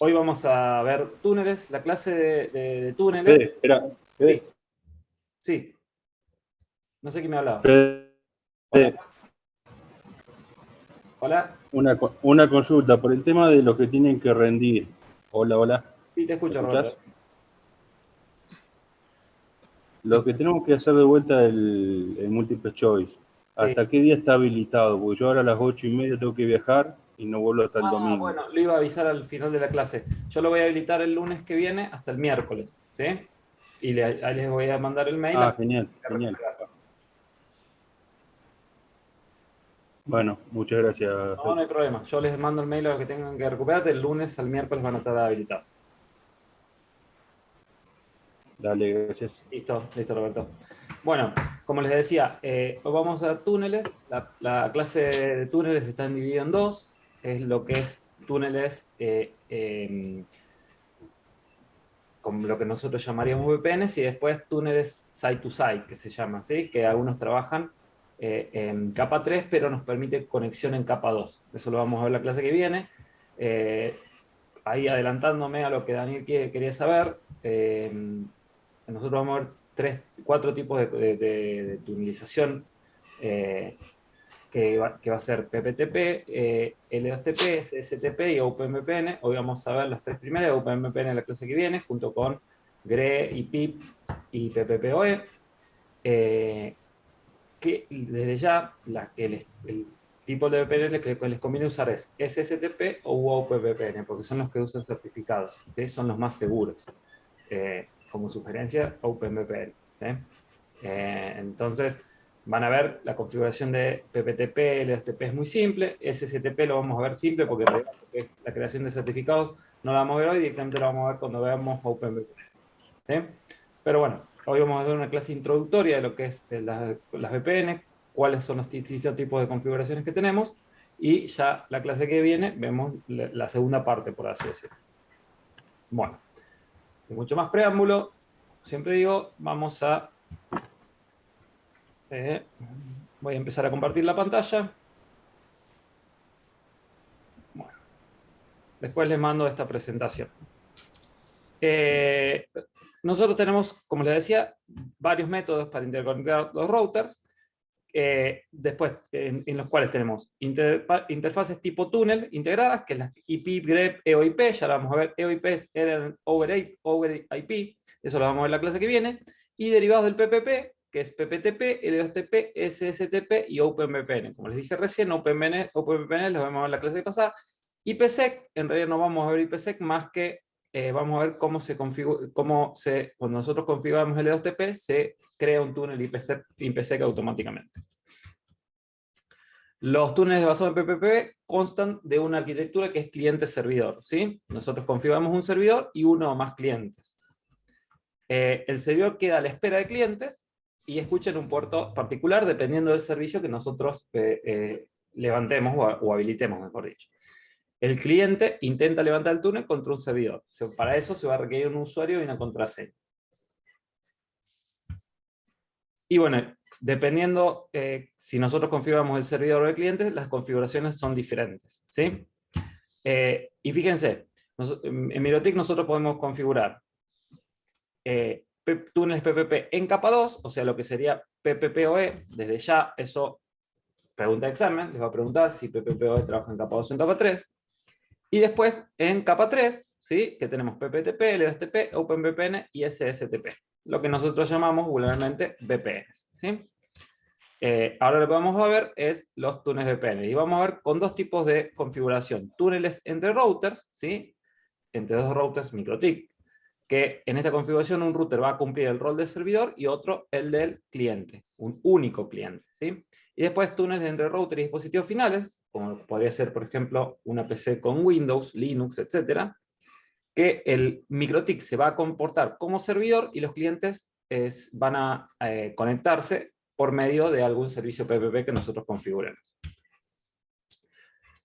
Hoy vamos a ver túneles, la clase de túneles. Fede, espera, Sí, Fede, sí, no sé quién me hablaba. Fede, Hola, hola, una consulta por el tema de los que tienen que rendir. Hola, hola, sí, te ¿me escucho, escuchás? Roberto. Te Lo que escucho. tenemos que hacer de vuelta el multiple choice. Sí. ¿Hasta qué día está habilitado? Porque yo ahora a las 8:30 tengo que viajar y no vuelvo hasta el Ah, domingo. bueno, lo iba a avisar al final de la clase. Yo lo voy a habilitar el lunes que viene hasta el miércoles, ¿sí? Y ahí les voy a mandar el mail a Ah, los genial, que genial. recuperarlo. Bueno, muchas gracias, No, Fede. no hay problema. Yo les mando el mail a los que tengan que recuperar. Del lunes al miércoles van a estar habilitados. Dale, gracias. Listo, listo, Roberto. Bueno, como les decía, hoy vamos a ver túneles. La clase de túneles está dividida en dos. Es lo que es túneles con lo que nosotros llamaríamos VPNs y después túneles side to side, que se llama, ¿sí? Que algunos trabajan en capa 3, pero nos permite conexión en capa 2. Eso lo vamos a ver la clase que viene. Eh, Ahí adelantándome a lo que Daniel quería saber, nosotros vamos a ver cuatro tipos de tunelización que va a ser PPTP, L2TP, SSTP y OpenVPN. Hoy vamos a ver las tres primeras de OpenVPN en la clase que viene, junto con GRE y PIP y PPPoE. Que desde ya el tipo de VPN que les conviene usar es SSTP o OpenVPN, porque son los que usan certificados, ¿sí? Son los más seguros. Como sugerencia, OpenVPN. ¿Sí? Entonces, van a ver la configuración de PPTP, LSTP es muy simple, SSTP lo vamos a ver simple porque en realidad la creación de certificados no la vamos a ver hoy, directamente la vamos a ver cuando veamos OpenVPN. ¿Sí? Pero bueno, hoy vamos a ver una clase introductoria de lo que es las VPN, cuáles son los distintos tipos de configuraciones que tenemos, y ya la clase que viene vemos la segunda parte, por así decirlo. Bueno, sin mucho más preámbulo, siempre digo, eh, voy a empezar a compartir la pantalla. Bueno, después les mando esta presentación. Eh, Nosotros tenemos, como les decía, varios métodos para interconectar los routers. Después, en los cuales tenemos interfaces tipo túnel integradas, que es la IP, grep, EOIP, ya la vamos a ver, EOIP es over IP, eso lo vamos a ver en la clase que viene, y derivados del PPP, que es PPTP, L2TP, SSTP y OpenVPN. Como les dije recién, OpenVPN los vamos a ver en la clase pasada. IPsec, en realidad no vamos a ver IPsec más que vamos a ver cómo se configura, cuando nosotros configuramos L2TP, se crea un túnel IPsec automáticamente. Los túneles basados en PPP constan de una arquitectura que es cliente-servidor, ¿sí? Nosotros configuramos un servidor y uno o más clientes. El servidor queda a la espera de clientes y escucha en un puerto particular dependiendo del servicio que nosotros levantemos o habilitemos, mejor dicho. El cliente intenta levantar el túnel contra un servidor. Para eso se va a requerir un usuario y una contraseña. Y bueno, dependiendo si nosotros configuramos el servidor o el cliente, las configuraciones son diferentes, ¿sí? Y fíjense, en Mirotic nosotros podemos configurar túneles PPP en capa 2, o sea, lo que sería PPPoE. Desde ya, eso, pregunta de examen, les va a preguntar si PPPoE trabaja en capa 2 o en capa 3. Y después, en capa 3, ¿sí? Que tenemos PPTP, LDSTP, OpenVPN y SSTP, lo que nosotros llamamos vulgarmente VPNs, ¿sí? Ahora lo que vamos a ver es los túneles VPN. Y vamos a ver con dos tipos de configuración. Túneles entre routers, ¿sí? Entre dos routers MikroTik, que en esta configuración un router va a cumplir el rol del servidor y otro el del cliente, un único cliente, ¿sí? Y después túneles entre router y dispositivos finales, como podría ser, por ejemplo, una PC con Windows, Linux, etcétera, que el MikroTik se va a comportar como servidor y los clientes van a conectarse por medio de algún servicio PPP que nosotros configuremos.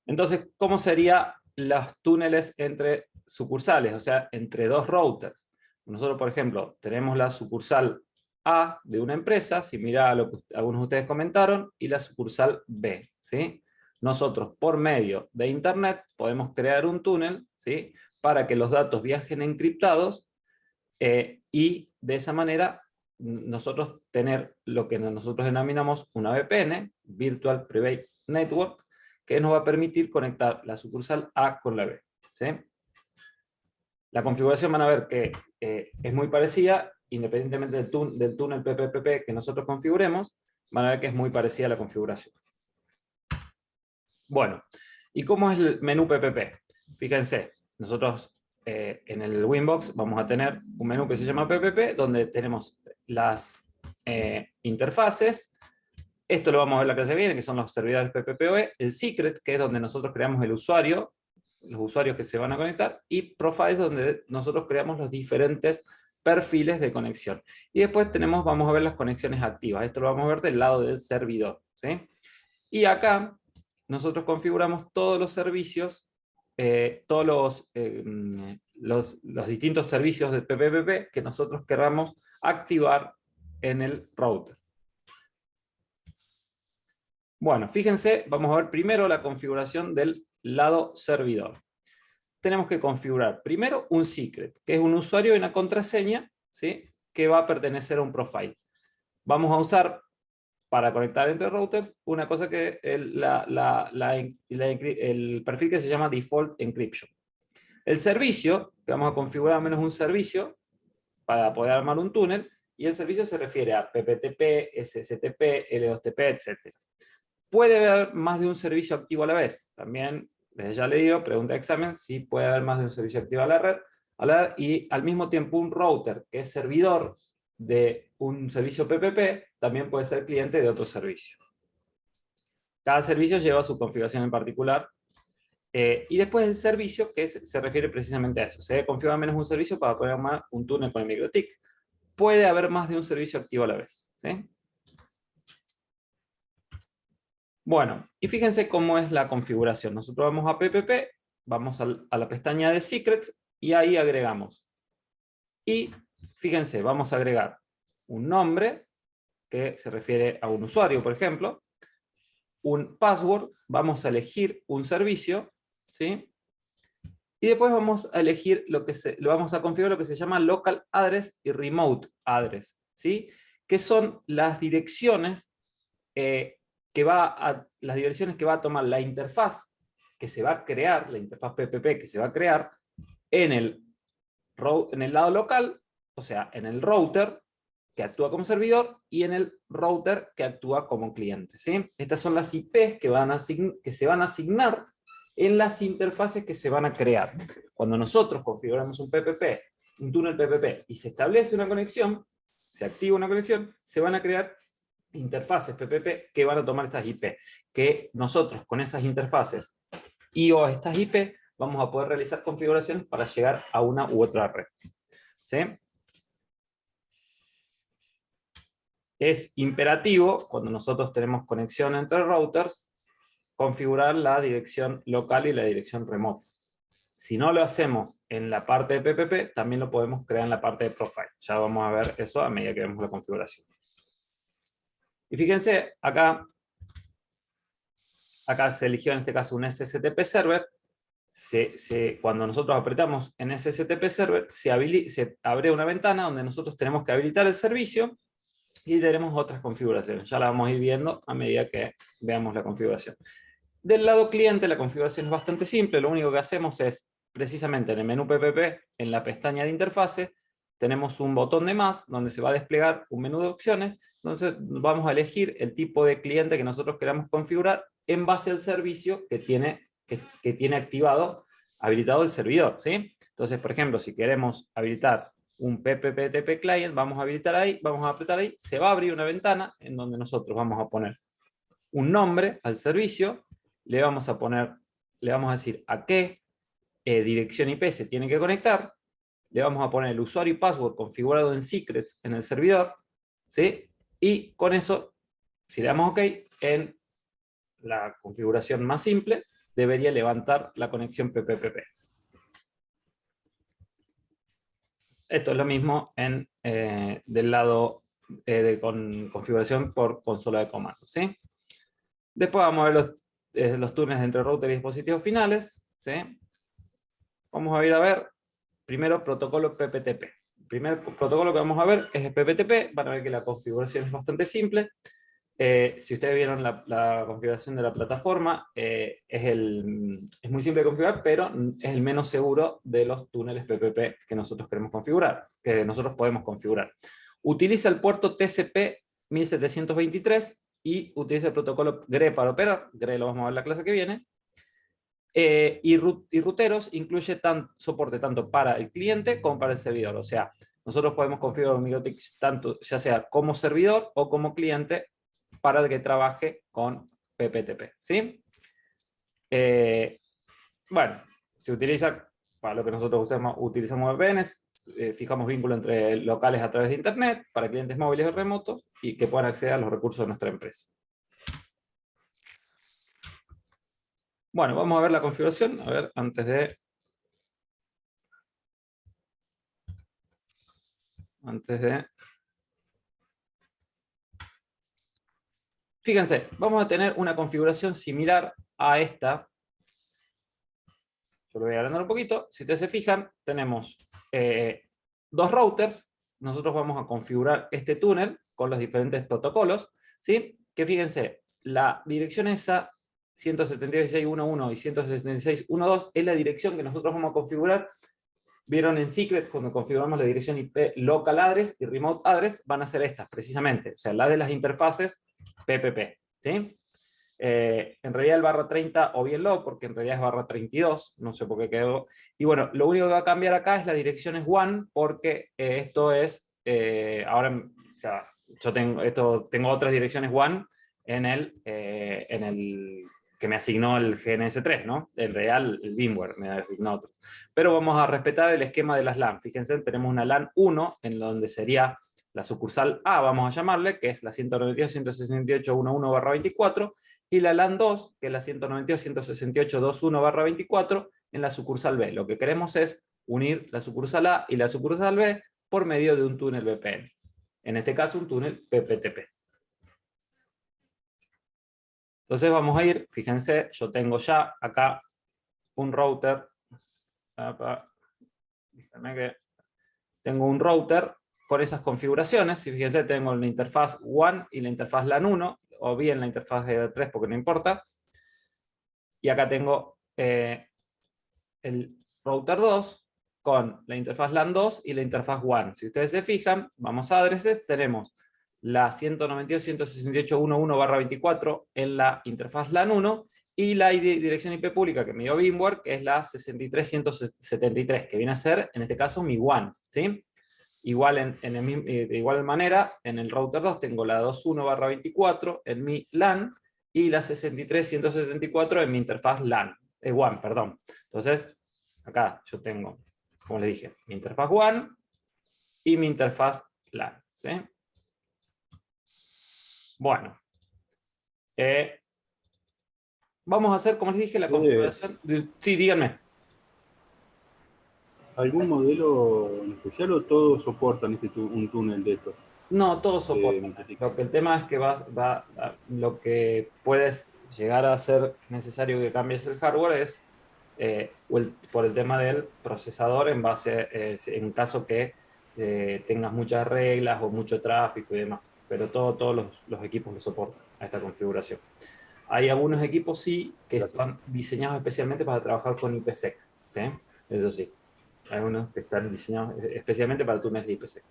Entonces, ¿cómo serían los túneles entre sucursales? O sea, entre dos routers. Nosotros, por ejemplo, tenemos la sucursal A de una empresa, similar a lo que algunos de ustedes comentaron, y la sucursal B, ¿sí? nosotros por medio de Internet podemos crear un túnel, ¿sí?, para que los datos viajen encriptados y de esa manera nosotros tener lo que nosotros denominamos una VPN, Virtual Private Network, que nos va a permitir conectar la sucursal A con la B, ¿sí? La configuración van a ver que es muy parecida, independientemente del túnel PPPP que nosotros configuremos, van a ver que es muy parecida a la configuración. Bueno, ¿y cómo es el menú PPP? Fíjense, nosotros en el Winbox vamos a tener un menú que se llama PPP, donde tenemos las interfaces. Esto lo vamos a ver la clase que viene, que son los servidores PPPoE, el secret, que es donde nosotros creamos el usuario, los usuarios que se van a conectar, y profiles, donde nosotros creamos los diferentes perfiles de conexión. Y después vamos a ver las conexiones activas. Esto lo vamos a ver del lado del servidor, ¿sí? Y acá nosotros configuramos todos los servicios, todos los distintos servicios de PPPP que nosotros queramos activar en el router. Bueno, fíjense, vamos a ver primero la configuración del lado servidor. Tenemos que configurar primero un secret, que es un usuario y una contraseña, ¿sí?, que va a pertenecer a un profile. Vamos a usar, para conectar entre routers, una cosa que el perfil que se llama Default Encryption. El servicio, que vamos a configurar al menos un servicio para poder armar un túnel, y el servicio se refiere a PPTP, SSTP, L2TP, etc. Puede haber más de un servicio activo a la vez. También, desde ya le digo, pregunta de examen, si puede haber más de un servicio activo a la red, y al mismo tiempo un router que es servidor de un servicio PPP, también puede ser cliente de otro servicio. Cada servicio lleva su configuración en particular. Y después el servicio, que se refiere precisamente a eso. Se debe configurar menos un servicio para poder armar un túnel con el MikroTik. Puede haber más de un servicio activo a la vez, ¿sí? Bueno, y fíjense cómo es la configuración. Nosotros vamos a PPP, vamos a la pestaña de Secrets, y ahí agregamos. Y fíjense, vamos a agregar un nombre, que se refiere a un usuario, por ejemplo, un password, vamos a elegir un servicio, ¿sí? Y después vamos a elegir vamos a configurar lo que se llama Local Address y Remote Address, ¿sí?, que son las direcciones las direcciones que va a tomar la interfaz que se va a crear, la interfaz PPP que se va a crear en el lado local, o sea, en el router que actúa como servidor y en el router que actúa como cliente, ¿sí? Estas son las IPs que se van a asignar en las interfaces que se van a crear. Cuando nosotros configuramos un PPP, un túnel PPP, y se establece una conexión, se activa una conexión, se van a crear interfaces PPP que van a tomar estas IP, que nosotros con esas interfaces o estas IP vamos a poder realizar configuraciones para llegar a una u otra red, ¿sí? Es imperativo, cuando nosotros tenemos conexión entre routers, configurar la dirección local y la dirección remota. Si no lo hacemos en la parte de PPP, también lo podemos crear en la parte de profile. Ya vamos a ver eso a medida que vemos la configuración. Y fíjense, acá se eligió en este caso un SSTP server. Cuando nosotros apretamos en SSTP server, se abre una ventana donde nosotros tenemos que habilitar el servicio y tenemos otras configuraciones. Ya la vamos a ir viendo a medida que veamos la configuración. Del lado cliente la configuración es bastante simple. Lo único que hacemos es, precisamente en el menú PPP, en la pestaña de interfase, tenemos un botón de más donde se va a desplegar un menú de opciones. Entonces vamos a elegir el tipo de cliente que nosotros queramos configurar en base al servicio que tiene habilitado el servidor, ¿sí? Entonces, por ejemplo, si queremos habilitar un PPTP client, vamos a apretar ahí, se va a abrir una ventana en donde nosotros vamos a poner un nombre al servicio, le vamos a decir a qué dirección IP se tiene que conectar, le vamos a poner el usuario y password configurado en secrets en el servidor, ¿sí? Y con eso, si le damos OK, en la configuración más simple, debería levantar la conexión PPPP. Esto es lo mismo del lado con configuración por consola de comandos, ¿sí? Después vamos a ver los túneles entre router y dispositivos finales, ¿sí? Vamos a ir a ver, primero, protocolo PPTP. El primer protocolo que vamos a ver es el PPTP. Van a ver que la configuración es bastante simple. Si ustedes vieron la configuración de la plataforma, es muy simple de configurar, pero es el menos seguro de los túneles PPP que nosotros queremos configurar, que nosotros podemos configurar. Utiliza el puerto TCP 1723 y utiliza el protocolo GRE para operar. GRE lo vamos a ver en la clase que viene. Y ruteros incluye soporte tanto para el cliente como para el servidor. O sea, nosotros podemos configurar un MikroTik tanto ya sea como servidor o como cliente para el que trabaje con PPTP, ¿sí? Bueno, se utiliza para lo que nosotros utilizamos VPNs, fijamos vínculo entre locales a través de Internet, para clientes móviles o remotos, y que puedan acceder a los recursos de nuestra empresa. Bueno, vamos a ver la configuración, a ver, antes de Fíjense, vamos a tener una configuración similar a esta. Yo lo voy a agrandar un poquito. Si ustedes se fijan, tenemos dos routers. Nosotros vamos a configurar este túnel con los diferentes protocolos, ¿sí? Que fíjense, la dirección esa, 176.1.1 y 176.1.2, es la dirección que nosotros vamos a configurar. Vieron en Secret, cuando configuramos la dirección IP local address y remote address, van a ser estas, precisamente. O sea, la de las interfaces PPP, ¿sí? En realidad el barra 30 o bien lo, porque en realidad es barra 32, no sé por qué quedó. Y bueno, lo único que va a cambiar acá es la dirección es one, porque esto es, ahora, o sea, yo tengo otras direcciones one en el que me asignó el GNS3, ¿no? En realidad el VMware me asignó otros. Pero vamos a respetar el esquema de las LAN. Fíjense, tenemos una LAN 1, en donde sería la sucursal A, vamos a llamarle, que es la 192.168.11/24, y la LAN 2, que es la 192.168.21/24, en la sucursal B. Lo que queremos es unir la sucursal A y la sucursal B por medio de un túnel VPN. En este caso, un túnel PPTP. Entonces vamos a ir, fíjense, yo tengo ya acá un router. Déjame que tengo un router con esas configuraciones. Y fíjense, tengo la interfaz WAN y la interfaz LAN 1, o bien la interfaz GD3 porque no importa. Y acá tengo el router 2 con la interfaz LAN 2 y la interfaz WAN. Si ustedes se fijan, vamos a addresses, tenemos la 192.168.11/24 en la interfaz LAN 1 y la dirección IP pública que me dio VMware, que es la 63.173, que viene a ser, en este caso, mi WAN, ¿sí? Igual de igual manera, en el router 2 tengo la 21/24 en mi LAN y la 63.174 en mi interfaz WAN, perdón. Entonces, acá yo tengo, como les dije, mi interfaz WAN y mi interfaz LAN, ¿sí? Bueno. Vamos a hacer, como les dije, la configuración. Sí, díganme. ¿Algún modelo en especial o todos soportan un túnel de estos? No, todos soportan. Lo que el tema es que lo que puedes llegar a ser necesario que cambies el hardware es por el tema del procesador en caso que tengas muchas reglas o mucho tráfico y demás. Pero todos los equipos lo soportan a esta configuración. Hay algunos equipos sí que están diseñados especialmente para trabajar con IPsec, ¿sí? Eso sí. Hay unos que están diseñados especialmente para túneles de IPsec.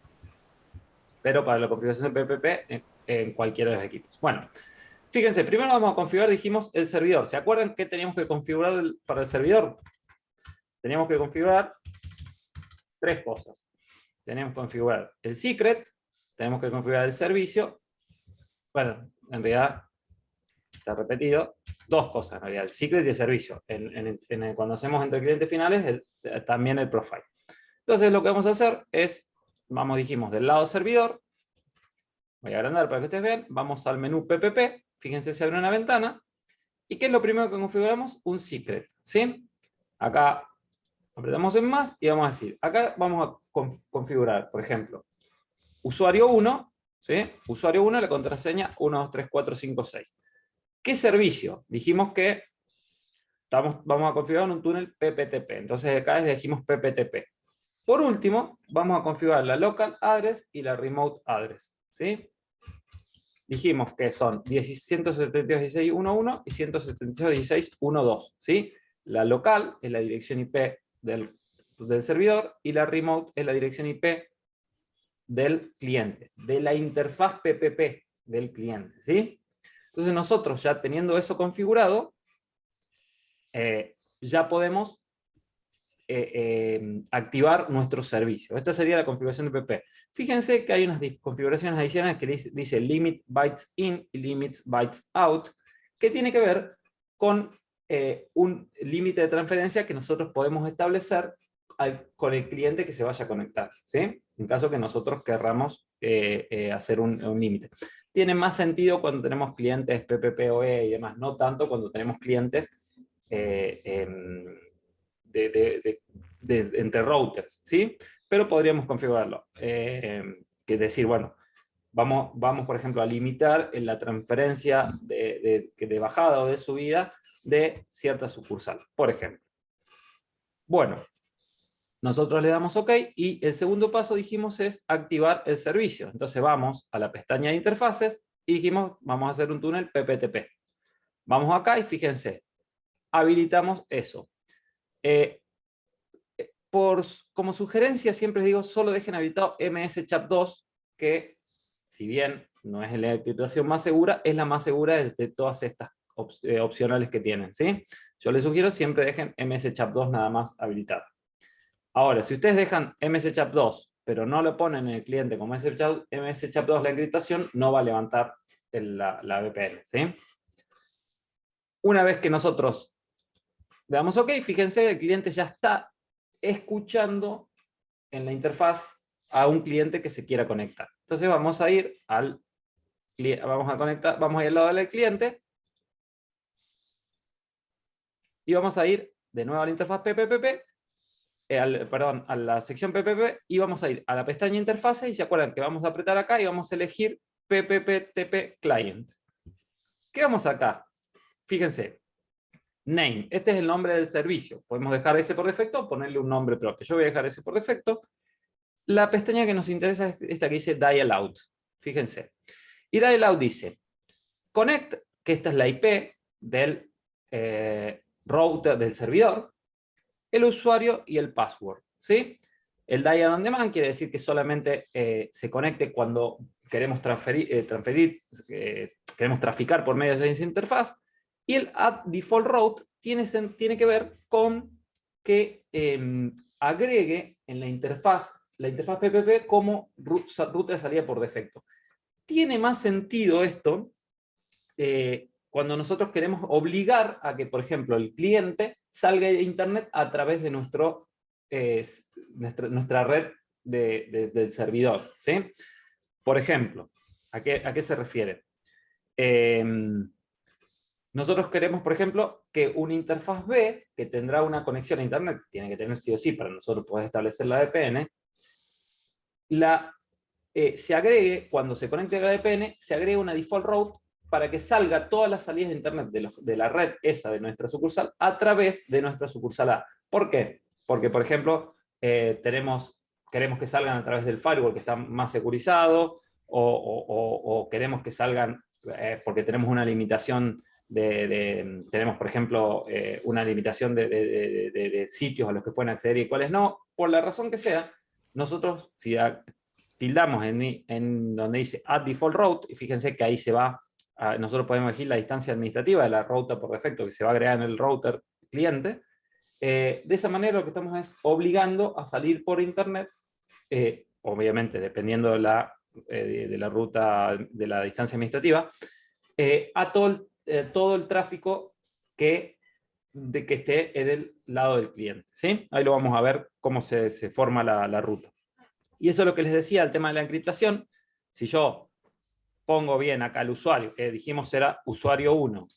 Pero para la configuración de PPP en cualquiera de los equipos. Bueno, fíjense, primero vamos a configurar, dijimos, el servidor. ¿Se acuerdan qué teníamos que configurar para el servidor? Teníamos que configurar tres cosas. Tenemos que configurar el secret, tenemos que configurar el servicio. Bueno, en realidad está repetido. Dos cosas, en realidad, el secret y el servicio. Cuando hacemos entre clientes finales, también el profile. Entonces, lo que vamos a hacer es, dijimos, del lado servidor, voy a agrandar para que ustedes vean, vamos al menú PPP, fíjense se abre una ventana, ¿y qué es lo primero que configuramos? Un secret, ¿sí? Acá apretamos en más y vamos a decir, acá vamos a configurar, por ejemplo, usuario 1, ¿sí? Usuario 1, la contraseña 1, 2, 3, 4, 5, 6. ¿Qué servicio? Dijimos que vamos a configurar un túnel PPTP. Entonces acá elegimos PPTP. Por último, vamos a configurar la local address y la remote address, ¿sí? Dijimos que son 172.16.1.1 y 172.16.1.2, ¿sí? La local es la dirección IP del servidor y la remote es la dirección IP del cliente, de la interfaz PPP del cliente, ¿sí? Entonces nosotros ya teniendo eso configurado, ya podemos activar nuestro servicio. Esta sería la configuración de PP. Fíjense que hay unas configuraciones adicionales que dice limit bytes in y limit bytes out, que tiene que ver con un límite de transferencia que nosotros podemos establecer con el cliente que se vaya a conectar, ¿sí? En caso que nosotros querramos hacer un límite. Tiene más sentido cuando tenemos clientes PPPoE y demás, no tanto cuando tenemos clientes entre routers, ¿sí? Pero podríamos configurarlo. Que es decir, bueno, vamos, por ejemplo, a limitar en la transferencia de bajada o de subida de cierta sucursal, por ejemplo. Bueno, nosotros le damos OK y el segundo paso, dijimos, es activar el servicio. Entonces vamos a la pestaña de interfaces y dijimos, vamos a hacer un túnel PPTP. Vamos acá y fíjense, habilitamos eso. Como sugerencia, siempre les digo, solo dejen habilitado MS-CHAP2, que si bien no es la encriptación más segura, es la más segura de todas estas opcionales que tienen, ¿sí? Yo les sugiero siempre dejen MS-CHAP2 nada más habilitado. Ahora, si ustedes dejan MS-CHAP2, pero no lo ponen en el cliente como MS-CHAP2 la encriptación, no va a levantar la VPN, ¿sí? Una vez que nosotros le damos OK, fíjense, el cliente ya está escuchando en la interfaz a un cliente que se quiera conectar. Entonces vamos a ir al lado del cliente y vamos a ir de nuevo a la interfaz PPP, a la sección PPP, y vamos a ir a la pestaña interfaces y se acuerdan que vamos a apretar acá y vamos a elegir PPPTP Client. ¿Qué vamos acá? Fíjense. Name, este es el nombre del servicio. Podemos dejar ese por defecto o ponerle un nombre propio. Yo voy a dejar ese por defecto. La pestaña que nos interesa es esta que dice Dial Out. Fíjense. Y Dial Out dice Connect, que esta es la IP del router del servidor, el usuario y el password, ¿sí? El Dial on Demand quiere decir que solamente se conecte cuando queremos queremos traficar por medio de esa interfaz. Y el Add Default Route tiene que ver con que agregue en la interfaz PPP como ruta de salida por defecto. Tiene más sentido esto cuando nosotros queremos obligar a que, por ejemplo, el cliente salga de Internet a través de nuestra red del servidor, ¿sí? Por ejemplo, ¿a qué se refiere? Nosotros queremos, por ejemplo, que una interfaz B, que tendrá una conexión a Internet, tiene que tener sí o sí para nosotros poder establecer la VPN, se agregue, cuando se conecte a la VPN, se agregue una default route para que salga todas las salidas de Internet de la red esa de nuestra sucursal a través de nuestra sucursal A. ¿Por qué? Porque, por ejemplo, queremos que salgan a través del firewall que está más securizado, o queremos que salgan porque tenemos una limitación tenemos, por ejemplo, una limitación de sitios a los que pueden acceder y cuáles no. Por la razón que sea, nosotros, si tildamos en donde dice Add Default Route, y fíjense que ahí se va, nosotros podemos elegir la distancia administrativa de la ruta por defecto que se va a agregar en el router cliente. De esa manera lo que estamos es obligando a salir por Internet, obviamente dependiendo de la ruta, de la distancia administrativa, a todo el tráfico que esté en el lado del cliente, ¿sí? Ahí lo vamos a ver cómo se forma la ruta. Y eso es lo que les decía, el tema de la encriptación. Si yo pongo bien acá el usuario, que dijimos era usuario 1,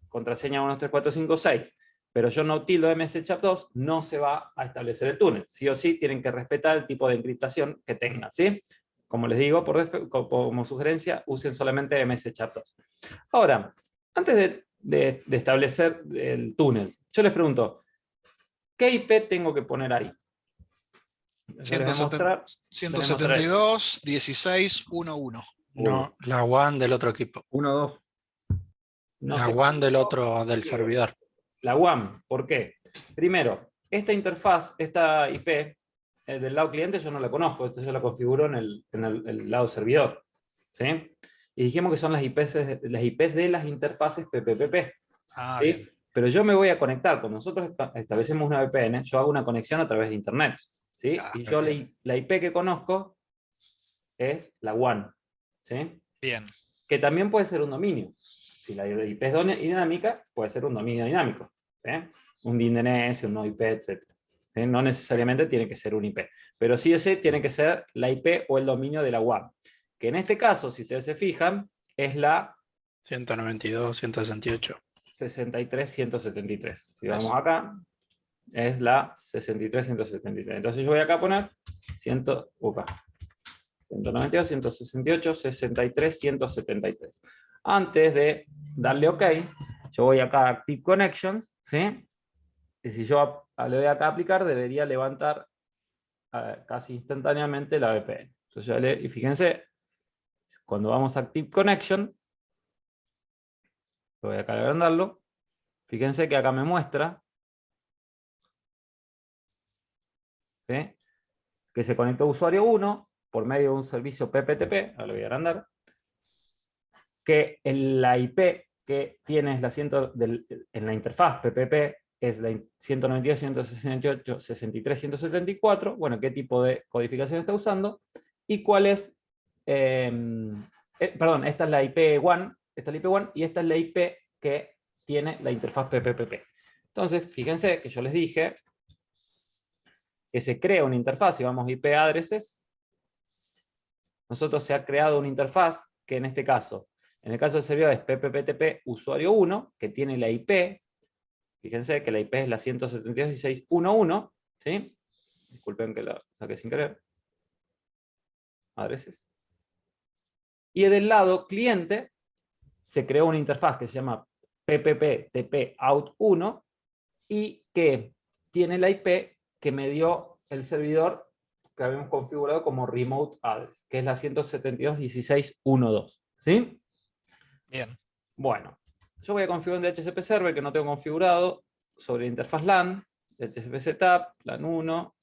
contraseña 1234556, pero yo no tildo MS-CHAP2, no se va a establecer el túnel. Sí o sí tienen que respetar el tipo de encriptación que tengan, ¿sí? Como les digo, como sugerencia, usen solamente MS-CHAP2. Ahora, antes de establecer el túnel, yo les pregunto, ¿qué IP tengo que poner ahí? Yo les voy a mostrar. 172.16.1.1. No, la WAN del otro equipo. 1, 2. No La sé WAN del cuánto otro, del quiero. servidor. La WAN, ¿por qué? Primero, esta interfaz, esta IP, del lado cliente yo no la conozco, esto yo la configuro en el lado servidor. ¿Sí? Y dijimos que son las IPs de las interfaces PPPP. Ah, ¿sí? bien. Pero yo me voy a conectar, cuando nosotros establecemos una VPN, yo hago una conexión a través de Internet. ¿sí? Ah, Y yo bien. la IP que conozco es la WAN. ¿sí? Bien. Que también puede ser un dominio. Si la IP es dinámica, puede ser un dominio dinámico. ¿sí? Un DNS, un IP, etc. ¿sí? No necesariamente tiene que ser un IP. Pero sí o sí tiene que ser la IP o el dominio de la WAN. Que en este caso, si ustedes se fijan, es la 192, 168. 63173. Si vamos Eso. acá, es la 63173. Entonces yo voy acá a poner 192, 168, 63, 173. Antes de darle OK, yo voy acá a Active Connections, ¿sí? Y si yo le doy acá a aplicar, debería levantar casi instantáneamente la VPN. Entonces y fíjense, cuando vamos a Active Connection, voy acá a agrandarlo, fíjense que acá me muestra, ¿sí? Que se conectó usuario 1 por medio de un servicio PPTP, ahora lo voy a agrandar, que la IP que tiene en la interfaz PPP es la 192.168.63.174, bueno, qué tipo de codificación está usando, y cuál es, perdón, esta es la IP WAN, esta es la IP WAN, y esta es la IP que tiene la interfaz PPPP. Entonces, fíjense que yo les dije que se crea una interfaz, y vamos a IP addresses, nosotros se ha creado una interfaz que en este caso, en el caso del servidor es PPPTP usuario 1, que tiene la IP, fíjense que la IP es la 172.16.1.1, ¿sí? Disculpen que la saqué sin querer. Addresses. Y del lado cliente se creó una interfaz que se llama PPPTP out 1 y que tiene la IP que me dio el servidor que habíamos configurado como remote address, que es la 172.16.1.2. ¿Sí? Bien. Bueno, yo voy a configurar un DHCP server que no tengo configurado sobre la interfaz LAN, DHCP setup, LAN 1.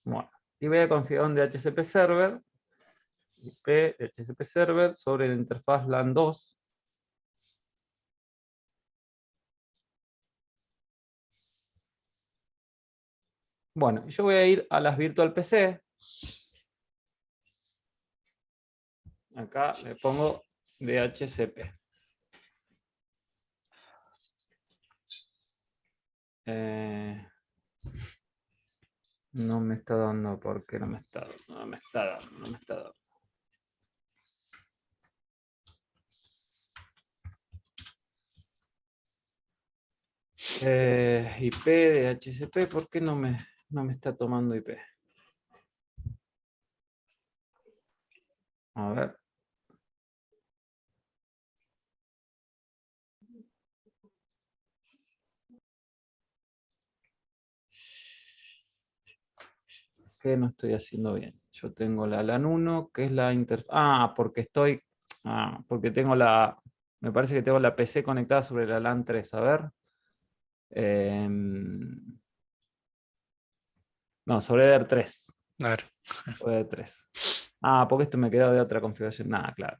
Bueno, y voy a configurar un DHCP server, IP DHCP server sobre la interfaz LAN 2. Bueno, yo voy a ir a las virtual PC. Acá le pongo DHCP. No me está dando, ¿por qué no me está dando? No me está dando, no me está dando. IP DHCP, ¿por qué no me está tomando IP? A ver. ¿Qué no estoy haciendo bien? Yo tengo la LAN 1, que es la interfaz. Ah, porque porque tengo me parece que tengo la PC conectada sobre la LAN 3. A ver. No, sobre EDER 3. A ver. Sobre EDER 3. Ah, porque esto me quedó de otra configuración. Nada, claro.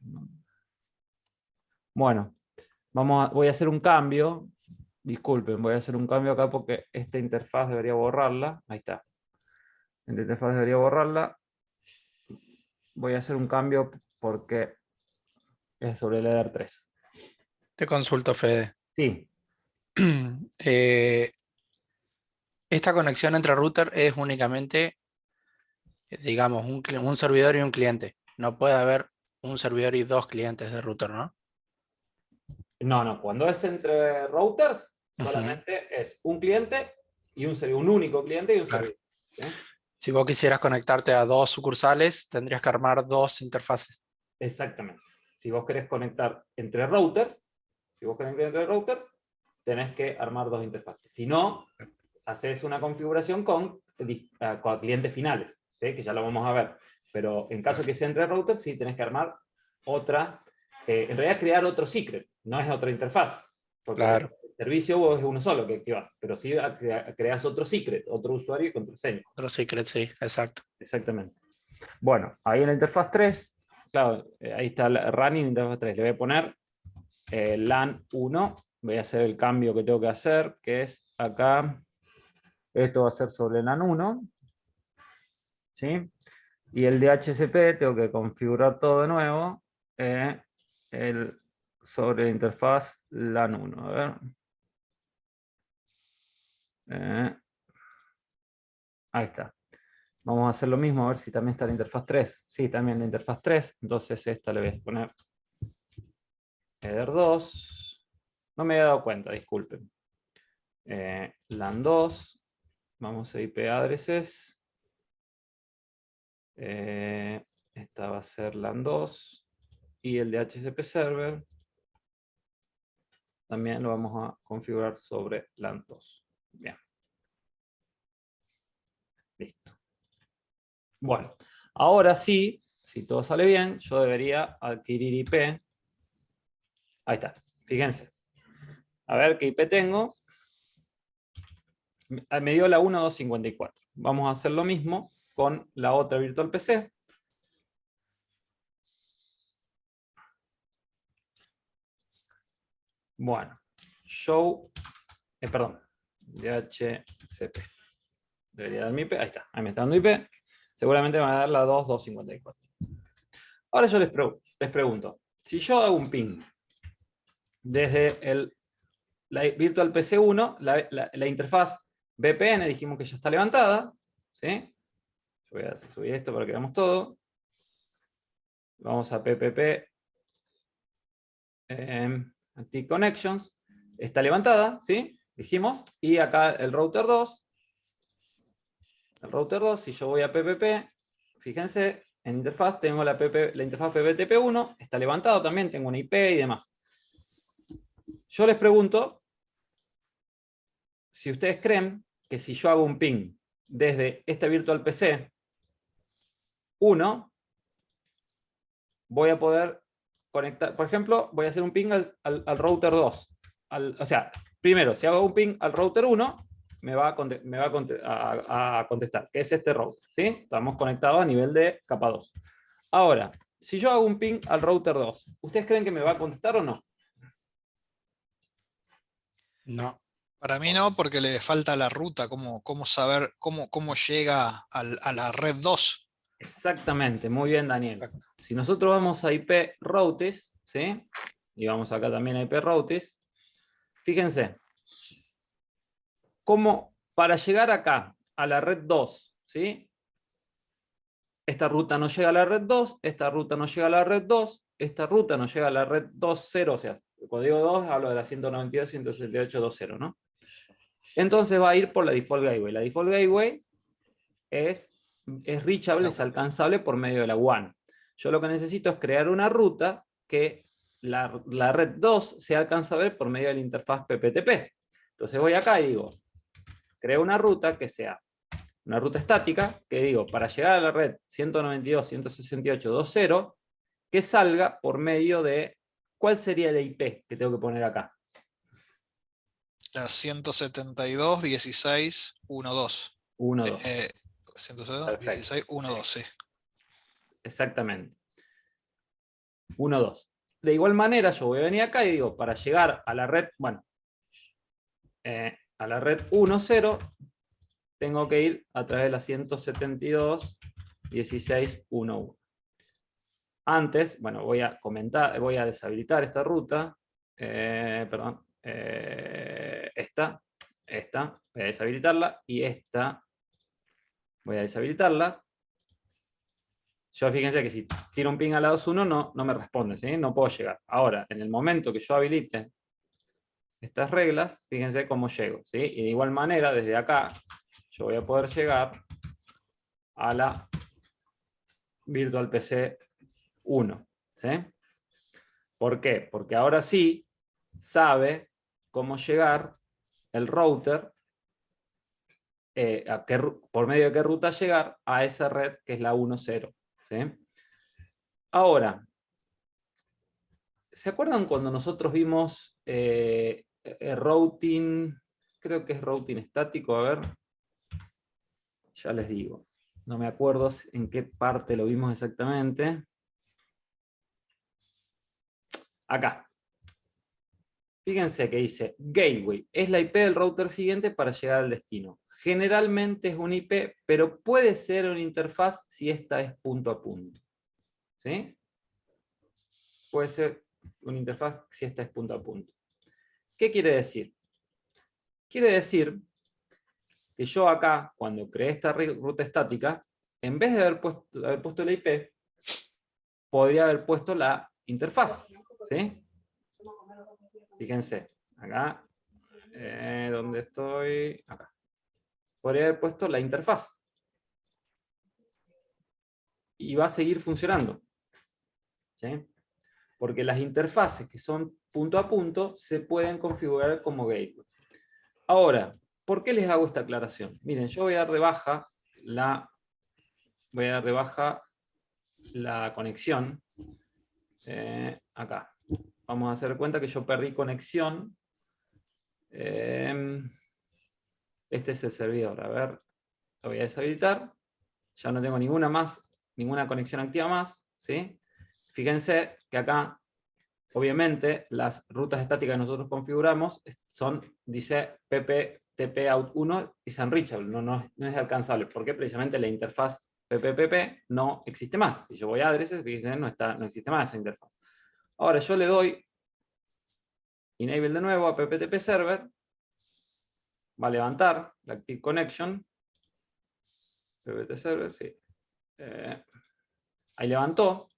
Bueno, voy a hacer un cambio. Disculpen, voy a hacer un cambio acá porque esta interfaz debería borrarla. Ahí está. Esta interfaz debería borrarla. Voy a hacer un cambio porque es sobre el EDER 3. Te consulto, Fede. Sí. Esta conexión entre router es únicamente, digamos, un servidor y un cliente. No puede haber un servidor y dos clientes de router, ¿no? No, cuando es entre routers, solamente es un cliente y un único cliente y un Claro. servidor. ¿Sí? Si vos quisieras conectarte a dos sucursales, tendrías que armar dos interfaces. Exactamente. si vos querés conectar entre routers, tenés que armar dos interfaces. Si no, haces una configuración con clientes finales, ¿sí? Que ya lo vamos a ver. Pero en caso que sea entre routers, sí tenés que armar otra, en realidad crear otro secret, no es otra interfaz. Porque Claro. el servicio vos es uno solo que activas, pero sí creas otro secret, otro usuario y contraseña. Otro secret, sí, exacto. Exactamente. Bueno, ahí en la interfaz 3, claro, ahí está la running interfaz 3. Le voy a poner LAN 1. Voy a hacer el cambio que tengo que hacer, que es acá. Esto va a ser sobre LAN 1. ¿Sí? Y el DHCP tengo que configurar todo de nuevo. Sobre la interfaz LAN 1. A ver. Ahí está. Vamos a hacer lo mismo, a ver si también está la interfaz 3. Sí, también la interfaz 3. Entonces esta le voy a poner header 2. No me había dado cuenta, disculpen. LAN 2. Vamos a IP addresses. Esta va a ser LAN 2. Y el DHCP server también lo vamos a configurar sobre LAN 2. Bien. Listo. Bueno, ahora sí, si todo sale bien, yo debería adquirir IP. Ahí está, fíjense. A ver qué IP tengo. Me dio la 1254. Vamos a hacer lo mismo con la otra virtual PC. Bueno, show, perdón, DHCP. Debería dar mi IP, ahí está, ahí me está dando IP. Seguramente me va a dar la 2254. Ahora yo les pregunto, si yo hago un ping desde la virtual PC 1, la interfaz VPN dijimos que ya está levantada, ¿sí? Yo voy a subir esto para que veamos todo. Vamos a PPP Active Connections. Está levantada, ¿sí? Dijimos. Y acá el router 2. El router 2, si yo voy a PPP, fíjense, en interfaz tengo la interfaz PPTP1. Está levantado también, tengo una IP y demás. Yo les pregunto si ustedes creen que si yo hago un ping desde esta virtual PC 1, voy a poder conectar, por ejemplo, voy a hacer un ping al router 2. O sea, primero, si hago un ping al router 1, me va a contestar, que es este router, ¿sí? Estamos conectados a nivel de capa 2. Ahora, si yo hago un ping al router 2, ¿ustedes creen que me va a contestar o no? No. Para mí no, porque le falta la ruta, cómo saber cómo llega a la red 2. Exactamente, muy bien, Daniel. Exacto. Si nosotros vamos a IP routes, ¿sí? Y vamos acá también a IP routes, fíjense, cómo para llegar acá a la red 2, ¿sí? Esta ruta no llega a la red 2, esta ruta no llega a la red 2, esta ruta no llega a la red 2.0, o sea, el código 2 hablo de la 192.168.2.0, ¿no? Entonces va a ir por la default gateway. La default gateway es reachable, es alcanzable por medio de la WAN. Yo lo que necesito es crear una ruta que la red 2 sea alcanzable por medio de la interfaz PPTP. Entonces voy acá y digo, creo una ruta que sea una ruta estática, que digo, para llegar a la red 192.168.2.0, que salga por medio de, ¿cuál sería la IP que tengo que poner acá? La 172.16.1.2. 1.2. 172.16.1.2, sí. Exactamente. 1.2. De igual manera, yo voy a venir acá y digo, para llegar a la red, bueno, a la red 1.0, tengo que ir a través de la 172.16.1.1. Antes, bueno, voy a deshabilitar esta ruta. Perdón. Esta. Voy a deshabilitarla. Y esta. Voy a deshabilitarla. Yo fíjense que si tiro un ping a la 2.1 no me responde, ¿sí? No puedo llegar. Ahora, en el momento que yo habilite estas reglas, fíjense cómo llego, ¿sí? Y de igual manera, desde acá, yo voy a poder llegar a la Virtual PC 1, ¿sí? ¿Por qué? Porque ahora sí sabe cómo llegar el router, por medio de qué ruta llegar a esa red que es la 1.0. ¿Sí? Ahora, ¿se acuerdan cuando nosotros vimos routing? Creo que es routing estático, a ver. Ya les digo. No me acuerdo en qué parte lo vimos exactamente. Acá. Fíjense que dice gateway. Es la IP del router siguiente para llegar al destino. Generalmente es un IP, pero puede ser una interfaz si esta es punto a punto. ¿Sí? Puede ser una interfaz si esta es punto a punto. ¿Qué quiere decir? Quiere decir que yo acá, cuando creé esta ruta estática, en vez de haber puesto la IP, podría haber puesto la interfaz. ¿Sí? Fíjense, acá, ¿dónde estoy? Acá. Podría haber puesto la interfaz. Y va a seguir funcionando. ¿Sí? Porque las interfaces que son punto a punto se pueden configurar como gateway. Ahora, ¿por qué les hago esta aclaración? Miren, yo voy a dar de baja la conexión. Acá. Vamos a hacer cuenta que yo perdí conexión. Este es el servidor. A ver, lo voy a deshabilitar. Ya no tengo ninguna conexión activa más. ¿Sí? Fíjense que acá, obviamente, las rutas estáticas que nosotros configuramos dice PPTP out 1 is unreachable, no es alcanzable. ¿Por qué? Precisamente la interfaz PPPP no existe más. Si yo voy a addresses, fíjense, no existe más esa interfaz. Ahora yo le doy enable de nuevo a PPTP server, va a levantar la active connection, PPTP server, sí. Ahí levantó.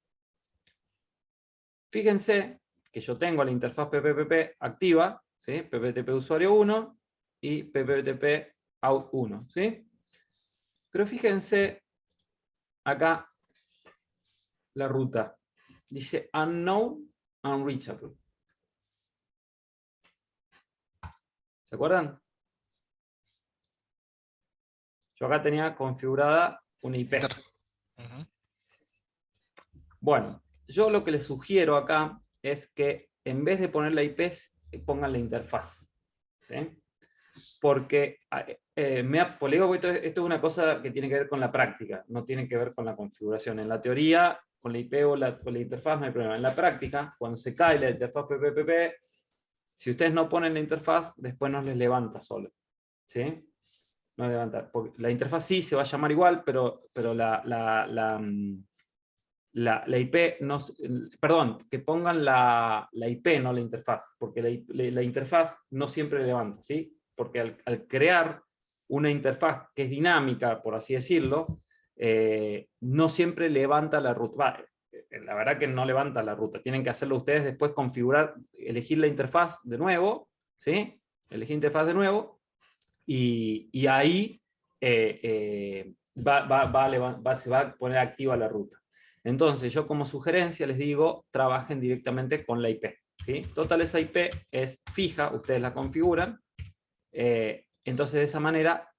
Fíjense que yo tengo la interfaz PPPP activa, ¿sí? PPTP usuario 1 y PPTP out 1, ¿sí? Pero fíjense acá la ruta. Dice unknown, unreachable. ¿Se acuerdan? Yo acá tenía configurada una IP. Bueno, yo lo que les sugiero acá es que en vez de poner la IP, pongan la interfaz. ¿Sí? Porque esto es una cosa que tiene que ver con la práctica, no tiene que ver con la configuración. En la teoría, con la IP o la interfaz no hay problema. En la práctica, cuando se cae la interfaz PPPP, si ustedes no ponen la interfaz, después no les levanta solo. ¿Sí? No levanta. Porque la interfaz sí se va a llamar igual, pero la IP no... Perdón, que pongan la IP, no la interfaz, porque la interfaz no siempre levanta, ¿sí? Porque al crear una interfaz que es dinámica, por así decirlo, no siempre levanta la ruta. La verdad que no levanta la ruta. Tienen que hacerlo ustedes después, configurar, elegir la interfaz de nuevo, ¿sí? Elegir interfaz de nuevo, y ahí se va a poner activa la ruta. Entonces, yo como sugerencia les digo, trabajen directamente con la IP. ¿Sí? Total, esa IP es fija, ustedes la configuran. Entonces, de esa manera,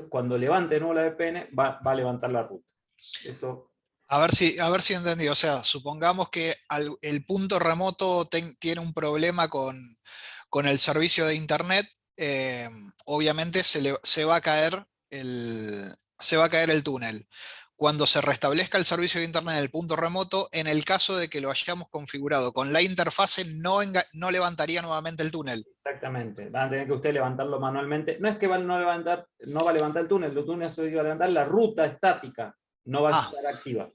cuando levante de nuevo la VPN, va a levantar la ruta. Eso. A ver si entendí. O sea, supongamos que el punto remoto tiene un problema con el servicio de internet. Obviamente se va a caer el túnel. Cuando se restablezca el servicio de internet del punto remoto, en el caso de que lo hayamos configurado con la interfase, no levantaría nuevamente el túnel. Exactamente, van a tener que ustedes levantarlo manualmente. No es que no va a levantar el túnel se va a levantar la ruta estática, no va a estar activa.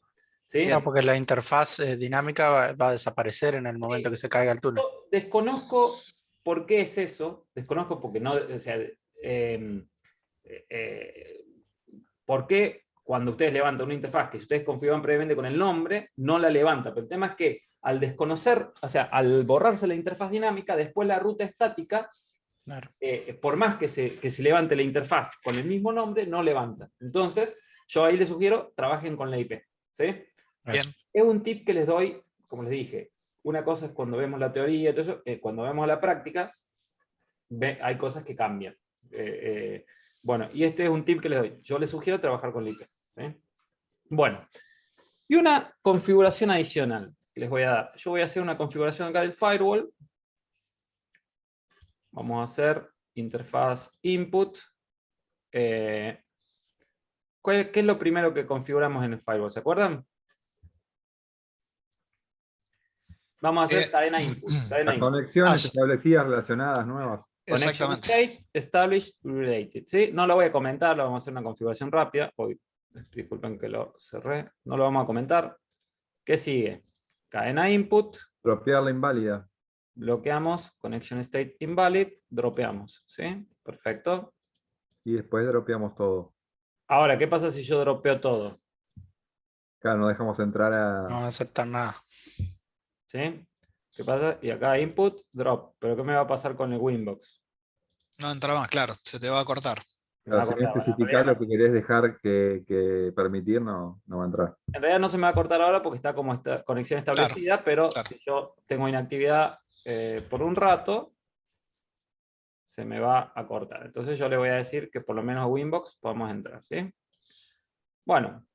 ¿Sí? No, porque la interfaz dinámica va a desaparecer en el momento que se caiga el túnel. Yo desconozco por qué es eso, desconozco porque no, o sea, por qué cuando ustedes levantan una interfaz que ustedes configuran previamente con el nombre, no la levanta. Pero el tema es que al desconocer, o sea, al borrarse la interfaz dinámica, después la ruta estática, claro, por más que se levante la interfaz con el mismo nombre, no levanta. Entonces, yo ahí les sugiero, trabajen con la IP. ¿Sí? Bien. Es un tip que les doy, como les dije. Una cosa es cuando vemos la teoría, y todo eso, cuando vemos la práctica, hay cosas que cambian. Bueno, y este es un tip que les doy. Yo les sugiero trabajar con la IP. ¿Sí? Bueno, y una configuración adicional que les voy a dar. Yo voy a hacer una configuración acá del firewall. Vamos a hacer interfaz input. ¿Qué es lo primero que configuramos en el firewall? ¿Se acuerdan? Vamos a hacer cadena input. Cadena Las input. conexiones establecidas relacionadas nuevas. Connection Exactamente. state, established, related. ¿Sí? No lo voy a comentar, lo vamos a hacer una configuración rápida. Hoy, disculpen que lo cerré. No lo vamos a comentar. ¿Qué sigue? Cadena input. Dropear la inválida. Bloqueamos. Connection state invalid. Dropeamos. ¿Sí? Perfecto. Y después dropeamos todo. Ahora, ¿qué pasa si yo dropeo todo? Claro, no dejamos entrar No va a. a aceptar nada. ¿Sí? ¿Qué pasa? Y acá input, drop. ¿Pero qué me va a pasar con el Winbox? No entra más, claro, se te va a cortar. Me va a Claro, si no cortar. Bueno, especificar lo que querés dejar que permitir, no va a entrar. en realidad no se me va a cortar ahora porque está como esta conexión establecida, pero claro. si yo tengo inactividad por un rato, se me va a cortar. Entonces yo le voy a decir que por lo menos a Winbox podamos entrar, ¿sí? Bueno.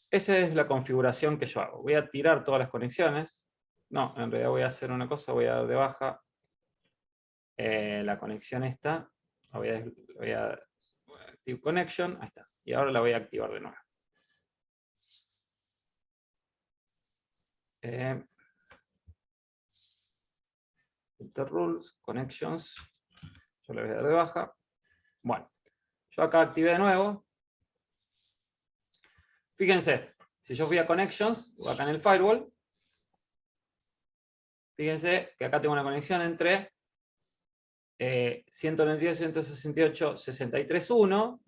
Esa es la configuración que yo hago. Voy a tirar todas las conexiones. No, en realidad voy a hacer una cosa, voy a dar de baja la conexión esta. Voy a active connection, ahí está. Y ahora la voy a activar de nuevo. Filter rules, connections. Yo le voy a dar de baja. Bueno, yo acá activé de nuevo. Fíjense, si yo fui a connections, o acá en el firewall, fíjense que acá tengo una conexión entre 192, 168, 63.1.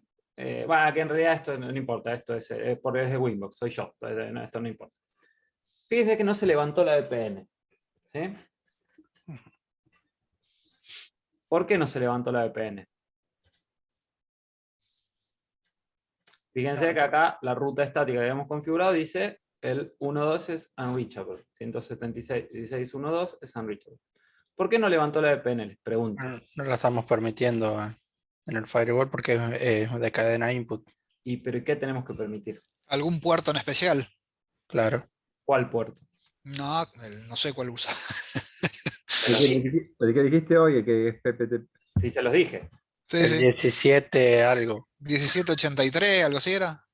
Bueno, que en realidad esto no importa, esto es porque es de Winbox, soy yo, esto no importa. Fíjense que no se levantó la VPN. ¿Sí? ¿Por qué no se levantó la VPN? Fíjense que acá la ruta estática que habíamos configurado dice el 1.2 es unreachable. 176.16.1.2 es unreachable. ¿Por qué no levantó la VPN? Les pregunto. No la estamos permitiendo en el firewall porque es de cadena input. ¿Pero qué tenemos que permitir? ¿Algún puerto en especial? Claro. ¿Cuál puerto? No, no sé cuál usa. El que dijiste hoy, que es PPT. Sí, se los dije. Sí, El sí. 17 algo. 1783, algo así era.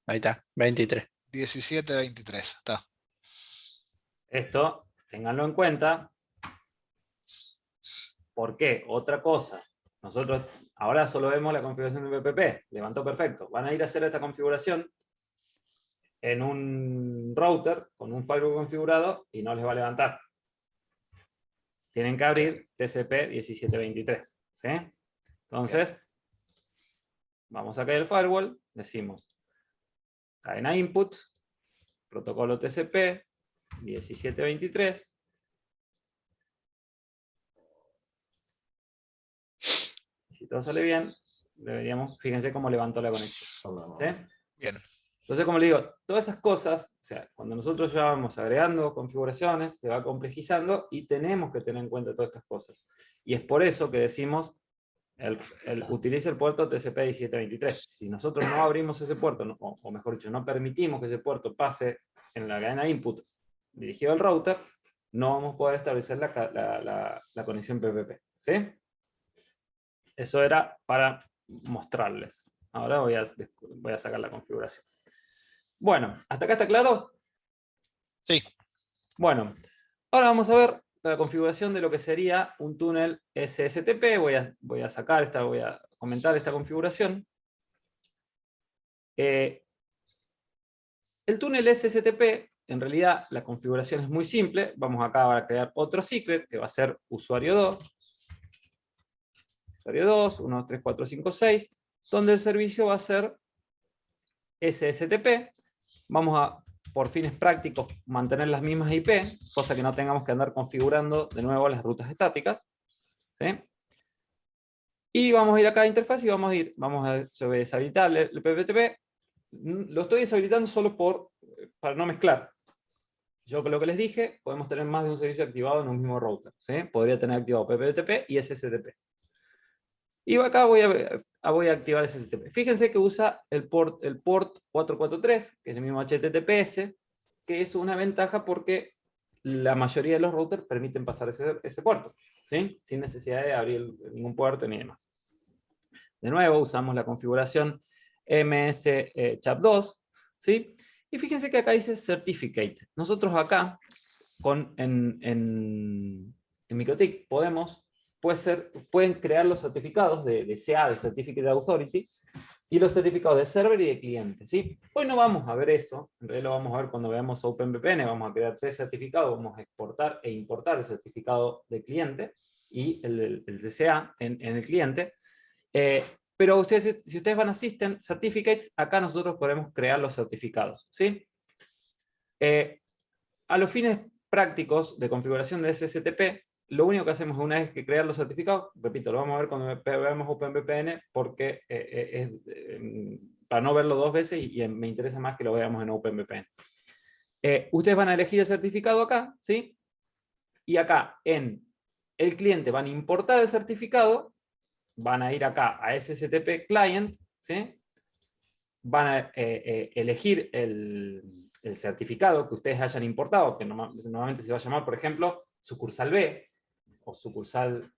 Ahí está, 23. 1723, está. Esto, ténganlo en cuenta. ¿Por qué? Otra cosa. Nosotros ahora solo vemos la configuración de PPP. Levantó perfecto. Van a ir a hacer esta configuración en un router con un firewall configurado y no les va a levantar. Tienen que abrir TCP 1723. ¿Sí? Entonces, vamos a caer el firewall, decimos cadena input, protocolo TCP 1723. Si todo sale bien, deberíamos, fíjense cómo levantó la conexión. ¿Sí? Bien. Entonces, como le digo, todas esas cosas, o sea, cuando nosotros ya vamos agregando configuraciones, se va complejizando y tenemos que tener en cuenta todas estas cosas. Y es por eso que decimos, utilice el puerto TCP 1723. Si nosotros no abrimos ese puerto, o mejor dicho, no permitimos que ese puerto pase en la cadena input dirigido al router, no vamos a poder establecer la conexión PPP. ¿Sí? Eso era para mostrarles. Ahora voy a sacar la configuración. Bueno, ¿hasta acá está claro? Sí. Bueno, ahora vamos a ver la configuración de lo que sería un túnel SSTP. Voy a comentar esta configuración. El túnel SSTP, en realidad la configuración es muy simple. Vamos acá a crear otro secret que va a ser usuario 2. Usuario 2, 1, 2, 3, 4, 5, 6, donde el servicio va a ser SSTP. Vamos a, por fines prácticos, mantener las mismas IP, cosa que no tengamos que andar configurando de nuevo las rutas estáticas. ¿Sí? Y vamos a ir acá a interfaz y vamos yo voy a deshabilitar el PPTP. Lo estoy deshabilitando solo para no mezclar. Yo con lo que les dije, podemos tener más de un servicio activado en un mismo router, ¿sí? Podría tener activado PPTP y SSTP. Y acá voy a activar SSTP. Fíjense que usa el port 443, que es el mismo HTTPS, que es una ventaja porque la mayoría de los routers permiten pasar ese puerto, ¿sí? Sin necesidad de abrir ningún puerto ni demás. De nuevo, usamos la configuración MS-CHAP2, ¿sí? Y fíjense que acá dice Certificate. Nosotros acá, en MikroTik, pueden crear los certificados de CA, de Certificate Authority, y los certificados de server y de cliente, ¿sí? Hoy no vamos a ver eso, en realidad lo vamos a ver cuando veamos OpenVPN, vamos a crear 3 certificados, vamos a exportar e importar el certificado de cliente y el CCA en el cliente. Pero si ustedes van a System Certificates, acá nosotros podemos crear los certificados, ¿sí? A los fines prácticos de configuración de SSTP, lo único que hacemos una vez que crear los certificados, repito, lo vamos a ver cuando veamos OpenVPN, porque para no verlo 2 veces y me interesa más que lo veamos en OpenVPN. Ustedes van a elegir el certificado acá, ¿sí? Y acá en el cliente van a importar el certificado, van a ir acá a SSTP Client, ¿sí? Van a elegir el certificado que ustedes hayan importado, que normalmente se va a llamar, por ejemplo, sucursal B, o sucursal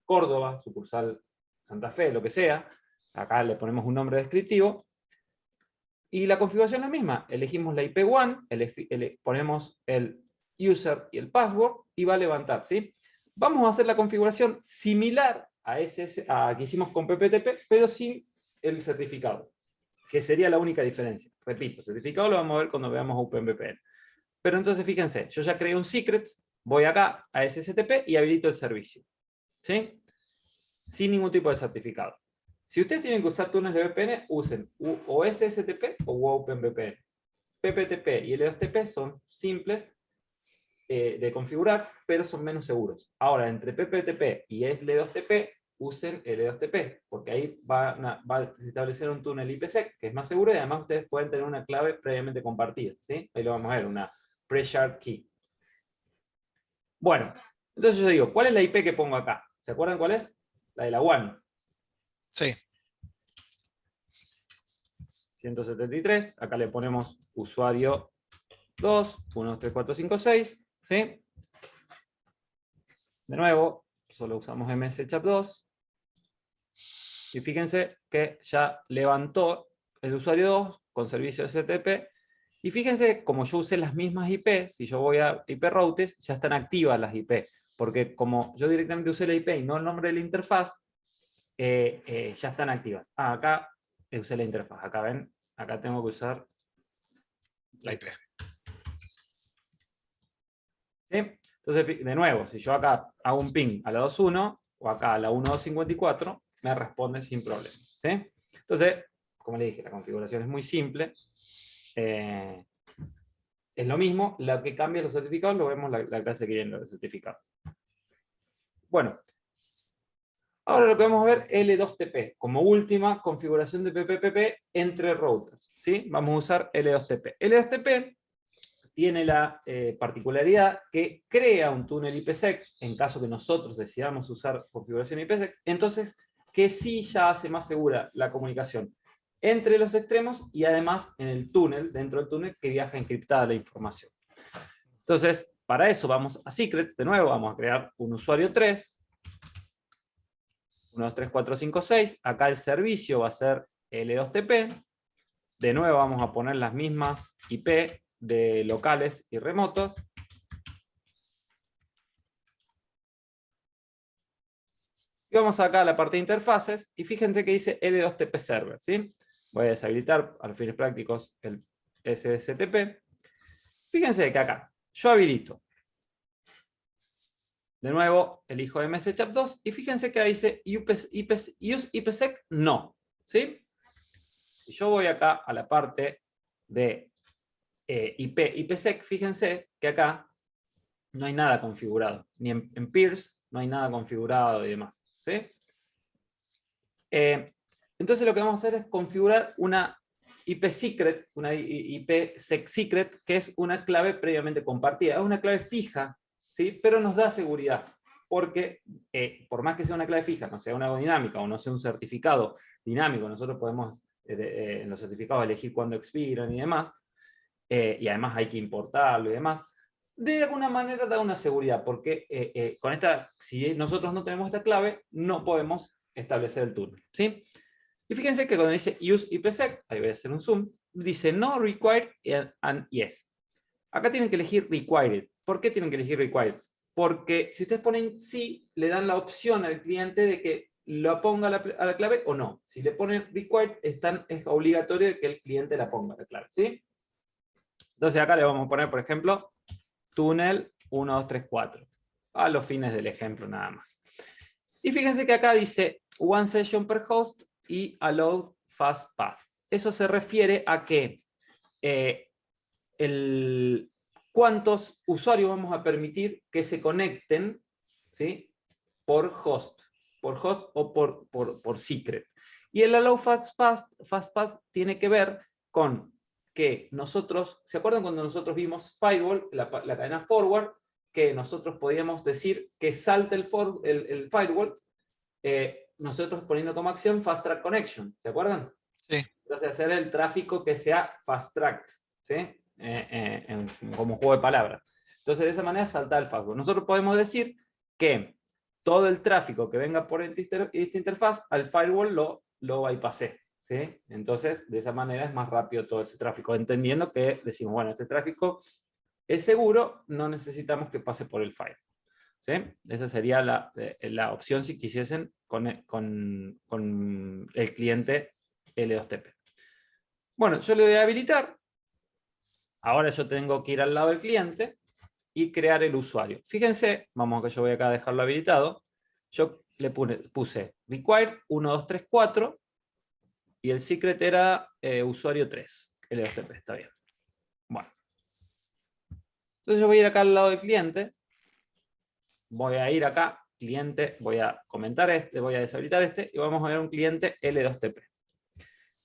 Córdoba, sucursal Santa Fe, lo que sea. Acá le ponemos un nombre descriptivo. Y la configuración es la misma. Elegimos la IP1, ponemos el user y el password, y va a levantar, ¿sí? Vamos a hacer la configuración similar a que hicimos con PPTP, pero sin el certificado, que sería la única diferencia. Repito, el certificado lo vamos a ver cuando veamos OpenVPN. Pero entonces fíjense, yo ya creé un secret, voy acá a SSTP y habilito el servicio, ¿sí? Sin ningún tipo de certificado. Si ustedes tienen que usar túneles de VPN, usen o SSTP o OpenVPN. PPTP y LDOSTP son simples de configurar, pero son menos seguros. Ahora, entre PPTP y LDOSTP, usen LDOSTP, porque ahí va a establecer un túnel IPsec, que es más seguro, y además ustedes pueden tener una clave previamente compartida, ¿sí? Ahí lo vamos a ver, una pre-shared key. Bueno, entonces yo digo, ¿cuál es la IP que pongo acá? ¿Se acuerdan cuál es? La de la WAN. Sí. 173, acá le ponemos usuario 2, 1, 2, 3, 4, 5, 6, ¿sí? De nuevo, solo usamos MS-CHAP2. Y fíjense que ya levantó el usuario 2 con servicio STP. Y fíjense, como yo usé las mismas IP, si yo voy a IP routes, ya están activas las IP. Porque como yo directamente usé la IP y no el nombre de la interfaz, ya están activas. Acá usé la interfaz. Acá ven, acá tengo que usar La IP. ¿sí? Entonces, de nuevo, si yo acá hago un ping a la 2.1 o acá a la 1.254, me responde sin problema, ¿sí? Entonces, como les dije, la configuración es muy simple. Es lo mismo, lo que cambia los certificados lo vemos la clase que viene los certificados. Bueno, ahora lo que vamos a ver, L2TP, como última configuración de PPPP entre routers, ¿sí? Vamos a usar L2TP. L2TP tiene la particularidad que crea un túnel IPsec, en caso que nosotros decidamos usar configuración IPsec, entonces que sí ya hace más segura la comunicación entre los extremos y además en el túnel, dentro del túnel, que viaja encriptada la información. Entonces, para eso vamos a secrets, de nuevo, vamos a crear un usuario 3, 1, 2, 3, 4, 5, 6, acá el servicio va a ser L2TP, de nuevo vamos a poner las mismas IP de locales y remotos. Y vamos acá a la parte de interfaces, y fíjense que dice L2TP Server, ¿sí? Voy a deshabilitar a los fines prácticos el SSTP. Fíjense que acá, yo habilito. De nuevo, elijo MS-CHAP2, y fíjense que dice Use IPsec no, ¿sí? Y yo voy acá a la parte de IPsec, fíjense que acá no hay nada configurado, ni en Peers no hay nada configurado y demás, ¿sí? Entonces lo que vamos a hacer es configurar una IP secret, una IPsec secret, que es una clave previamente compartida. Es una clave fija, ¿sí? Pero nos da seguridad. Porque por más que sea una clave fija, no sea una dinámica o no sea un certificado dinámico, nosotros podemos en los certificados elegir cuándo expiran y demás, y además hay que importarlo y demás, de alguna manera da una seguridad, porque con esta, si nosotros no tenemos esta clave, no podemos establecer el túnel, ¿sí? Y fíjense que cuando dice use IPsec, ahí voy a hacer un zoom, dice no required and yes. Acá tienen que elegir required. ¿Por qué tienen que elegir required? Porque si ustedes ponen sí, le dan la opción al cliente de que lo ponga a la clave o no. Si le ponen required, es obligatorio de que el cliente la ponga a la clave, ¿sí? Entonces acá le vamos a poner, por ejemplo, túnel 1234, a los fines del ejemplo nada más. Y fíjense que acá dice one session per host y allowed fast path. Eso se refiere a que cuántos usuarios vamos a permitir que se conecten, ¿sí? por host o por secret. Y el allow fast path tiene que ver con que nosotros, ¿se acuerdan cuando nosotros vimos firewall, la cadena forward, que nosotros podíamos decir que salte el firewall, nosotros poniendo como acción fast track connection, ¿se acuerdan? Sí. Entonces hacer el tráfico que sea fast tracked, ¿sí? Como juego de palabras. Entonces de esa manera salta el firewall. Nosotros podemos decir que todo el tráfico que venga por esta interfaz al firewall lo bypassé, ¿sí? Entonces de esa manera es más rápido todo ese tráfico, entendiendo que decimos, bueno, este tráfico es seguro, no necesitamos que pase por el firewall, ¿sí? Esa sería la opción si quisiesen con el cliente L2TP. Bueno, yo le doy a habilitar. Ahora yo tengo que ir al lado del cliente y crear el usuario. Fíjense, vamos que yo voy acá a dejarlo habilitado. Yo le puse required 1234 y el secret era usuario 3. L2TP, está bien. Bueno. Entonces yo voy a ir acá al lado del cliente. Voy a ir acá, cliente, voy a comentar este, voy a deshabilitar este y vamos a ver un cliente L2TP.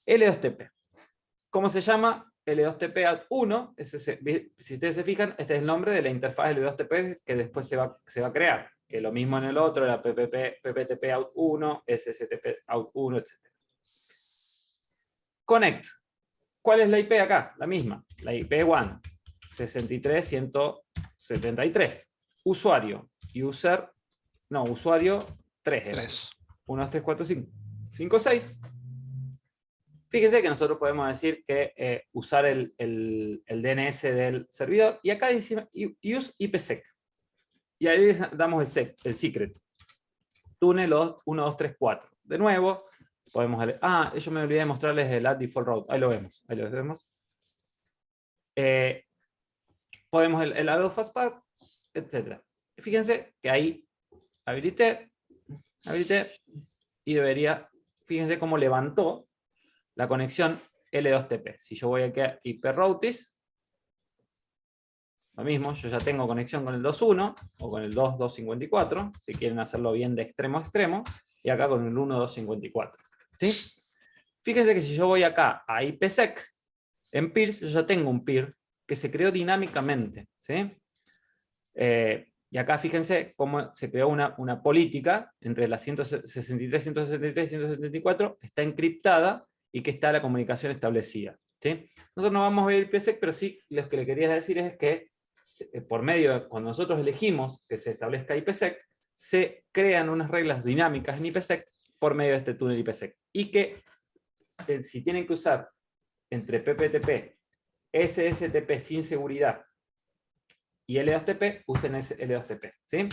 L2TP. ¿Cómo se llama? L2TP Out 1, si ustedes se fijan, este es el nombre de la interfaz L2TP que después se va a crear, que lo mismo en el otro era PPTP Out 1, SSTP Out 1, etc. Connect. ¿Cuál es la IP acá? La misma, la IP 1, 63.173. Usuario, usuario 3. 3. 1, 2, 3, 4, 5. 5, 6. Fíjense que nosotros podemos decir que usar el DNS del servidor, y acá dice use IPsec. Y ahí damos el secret. Túnel 1, 2, 3, 4. De nuevo, podemos... yo me olvidé de mostrarles el add default route. Ahí lo vemos. Podemos el add fastpath, etc. Fíjense que ahí habilité, y debería... Fíjense cómo levantó la conexión L2TP. Si yo voy aquí a IP Routes, lo mismo, yo ya tengo conexión con el 2.1 o con el 2.254, si quieren hacerlo bien de extremo a extremo, y acá con el 1.254. ¿Sí? Fíjense que si yo voy acá a IPsec, en peers, yo ya tengo un peer que se creó dinámicamente. ¿Sí? Y acá fíjense cómo se creó una política entre las 163, 163 y 174, que está encriptada y que está la comunicación establecida. ¿Sí? Nosotros no vamos a ver IPsec, pero sí lo que le quería decir es que por medio de cuando nosotros elegimos que se establezca IPsec, se crean unas reglas dinámicas en IPsec por medio de este túnel IPsec. Y que si tienen que usar entre PPTP, SSTP sin seguridad y L2TP, usen L2TP. ¿Sí?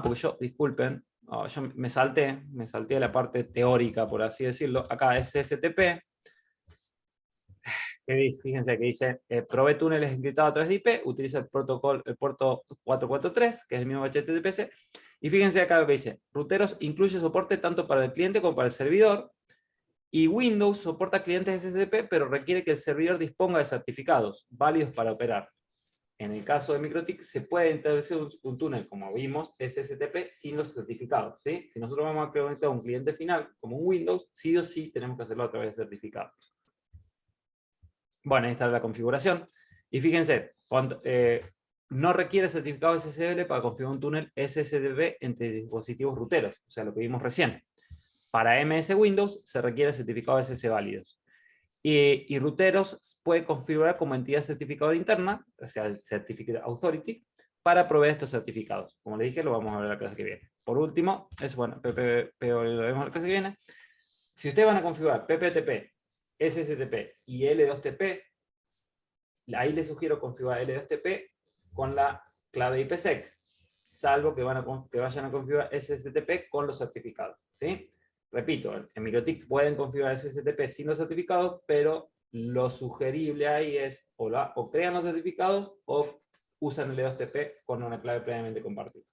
Porque yo, disculpen, yo me salté la parte teórica, por así decirlo. Acá es SSTP. Fíjense que dice, provee túneles encriptados a través de IP, utiliza el puerto 443, que es el mismo HTTPS. Y fíjense acá lo que dice, ruteros incluye soporte tanto para el cliente como para el servidor. Y Windows soporta clientes SSTP, pero requiere que el servidor disponga de certificados válidos para operar. en el caso de MikroTik, se puede establecer un túnel, como vimos, SSTP, sin los certificados, ¿sí? Si nosotros vamos a conectar un cliente final, como un Windows, sí o sí tenemos que hacerlo a través de certificados. Bueno, esta es la configuración. Y fíjense, no requiere certificado SSL para configurar un túnel SSDB entre dispositivos ruteros, o sea, lo que vimos recién. Para MS Windows se requiere certificado SS válidos. Y ruteros puede configurar como entidad certificadora interna, o sea, el Certificate Authority, para proveer estos certificados. Como le dije, lo vamos a ver la clase que viene. Por último, es bueno, PPPO lo vemos la clase que viene. Si ustedes van a configurar PPTP, SSTP y L2TP, ahí les sugiero configurar L2TP con la clave IPsec, salvo que vayan a configurar SSTP con los certificados, ¿sí? Repito, en MikroTik pueden configurar SSTP sin los certificados, pero lo sugerible ahí es o crean los certificados o usan el L2TP con una clave previamente compartida.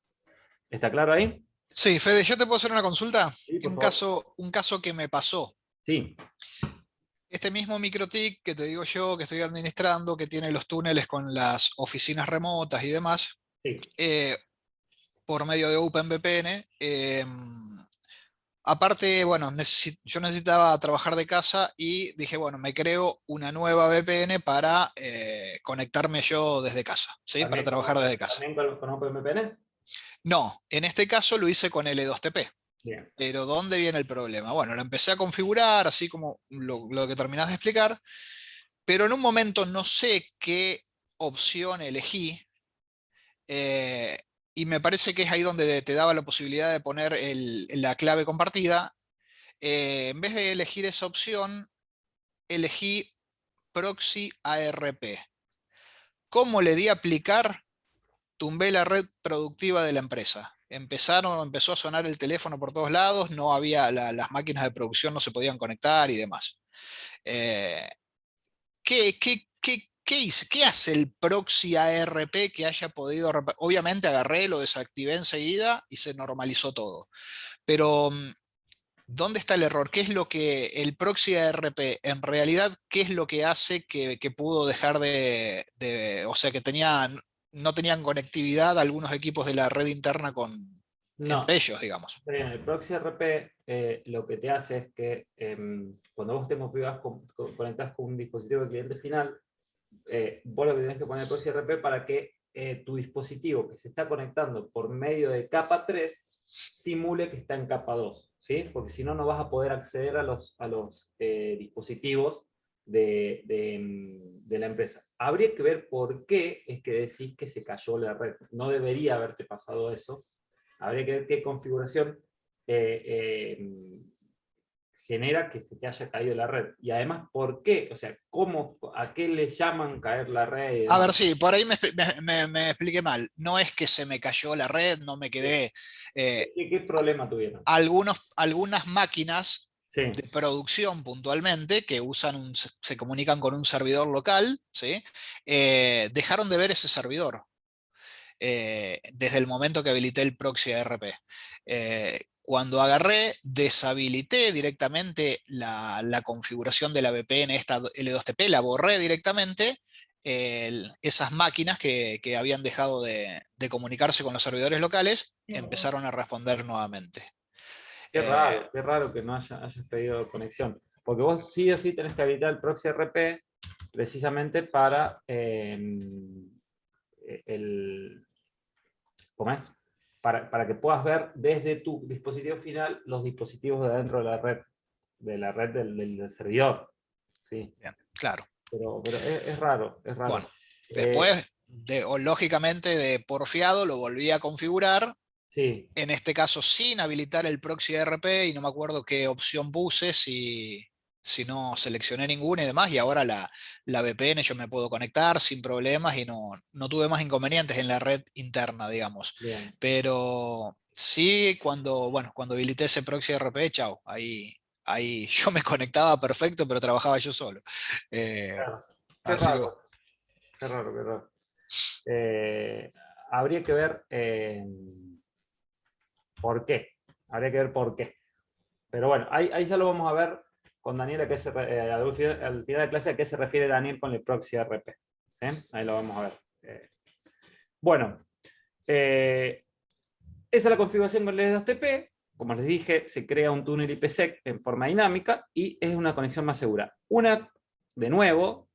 ¿Está claro ahí? Sí, Fede, ¿yo te puedo hacer una consulta? Sí, por Un caso que me pasó. Sí. Este mismo MikroTik que te digo yo, que estoy administrando, que tiene los túneles con las oficinas remotas y demás, Sí. por medio de OpenVPN, aparte, bueno, yo necesitaba trabajar de casa y dije, bueno, me creo una nueva VPN para conectarme yo desde casa, ¿sí? Para trabajar desde casa. ¿También con OpenVPN? No, en este caso lo hice con L2TP. Bien. Pero ¿dónde viene el problema? Bueno, lo empecé a configurar, así como lo que terminás de explicar, pero en un momento no sé qué opción elegí, eh, y me parece que es ahí donde te daba la posibilidad de poner la clave compartida. En vez de elegir esa opción, elegí Proxy ARP. ¿Cómo le di a aplicar? Tumbé la red productiva de la empresa. Empezó a sonar el teléfono por todos lados, no había las máquinas de producción, no se podían conectar y demás. Eh, ¿qué hice? ¿Qué hace el proxy ARP que haya podido? Obviamente agarré, lo desactivé enseguida y se normalizó todo. Pero ¿dónde está el error? ¿Qué es lo que el proxy ARP en realidad, qué es lo que hace que pudo dejar o sea, que no tenían conectividad algunos equipos de la red interna No. entre ellos, digamos? Bien, el proxy RP lo que te hace es que cuando vos te conectás con un dispositivo de cliente final, vos lo que tenés que poner el proxy RP para que tu dispositivo que se está conectando por medio de capa 3 simule que está en capa 2, ¿sí? Porque si no, no vas a poder acceder a los dispositivos de la empresa. Habría que ver por qué es que decís que se cayó la red. No debería haberte pasado eso. Habría que ver qué configuración genera que se te haya caído la red. Y además, ¿por qué? O sea, ¿a qué le llaman caer la red? A ver, sí, por ahí me expliqué mal. No es que se me cayó la red, no me quedé. ¿Qué problema tuvieron? Algunas máquinas Sí. de producción puntualmente que se comunican con un servidor local, ¿sí? Dejaron de ver ese servidor desde el momento que habilité el proxy ARP. Cuando agarré, deshabilité directamente la configuración de la VPN, esta L2TP, la borré directamente. Esas máquinas que habían dejado de comunicarse con los servidores locales empezaron a responder nuevamente. Qué raro que no hayas pedido conexión. Porque vos sí o sí tenés que habilitar el proxy RP precisamente para ¿cómo es? Para que puedas ver desde tu dispositivo final los dispositivos de dentro de la red del servidor. ¿Sí? Bien, claro. Pero es raro, es raro. Bueno, después, lógicamente, de porfiado, lo volví a configurar. Sí. En este caso, sin habilitar el proxy RP, y no me acuerdo qué opción puse, si no seleccioné ninguna y demás, y ahora la VPN yo me puedo conectar sin problemas y no tuve más inconvenientes en la red interna, digamos. Bien. Pero sí, cuando habilité ese proxy RP, chao, ahí yo me conectaba perfecto, pero trabajaba yo solo. Claro. Qué Así que, raro, qué raro, qué raro. Habría que ver por qué. Habría que ver por qué. Pero bueno, ahí ya lo vamos a ver con Daniel, al final de clase, a qué se refiere Daniel con el proxy RP. ¿Sí? Ahí lo vamos a ver. Bueno, esa es la configuración con el LD2TP. Como les dije, se crea un túnel IPsec en forma dinámica y es una conexión más segura. De nuevo,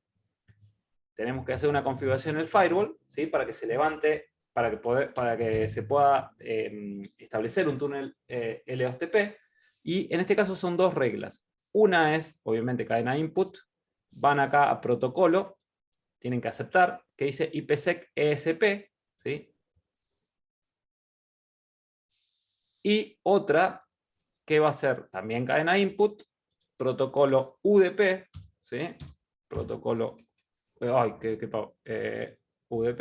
tenemos que hacer una configuración en el firewall, ¿sí? Para que se levante, para que se pueda establecer un túnel L2TP. Y en este caso son dos reglas. Una es, obviamente, cadena input. Van acá a protocolo, tienen que aceptar, que dice IPsec ESP, ¿sí? Y otra que va a ser también cadena input, protocolo UDP, ¿sí? Protocolo, UDP,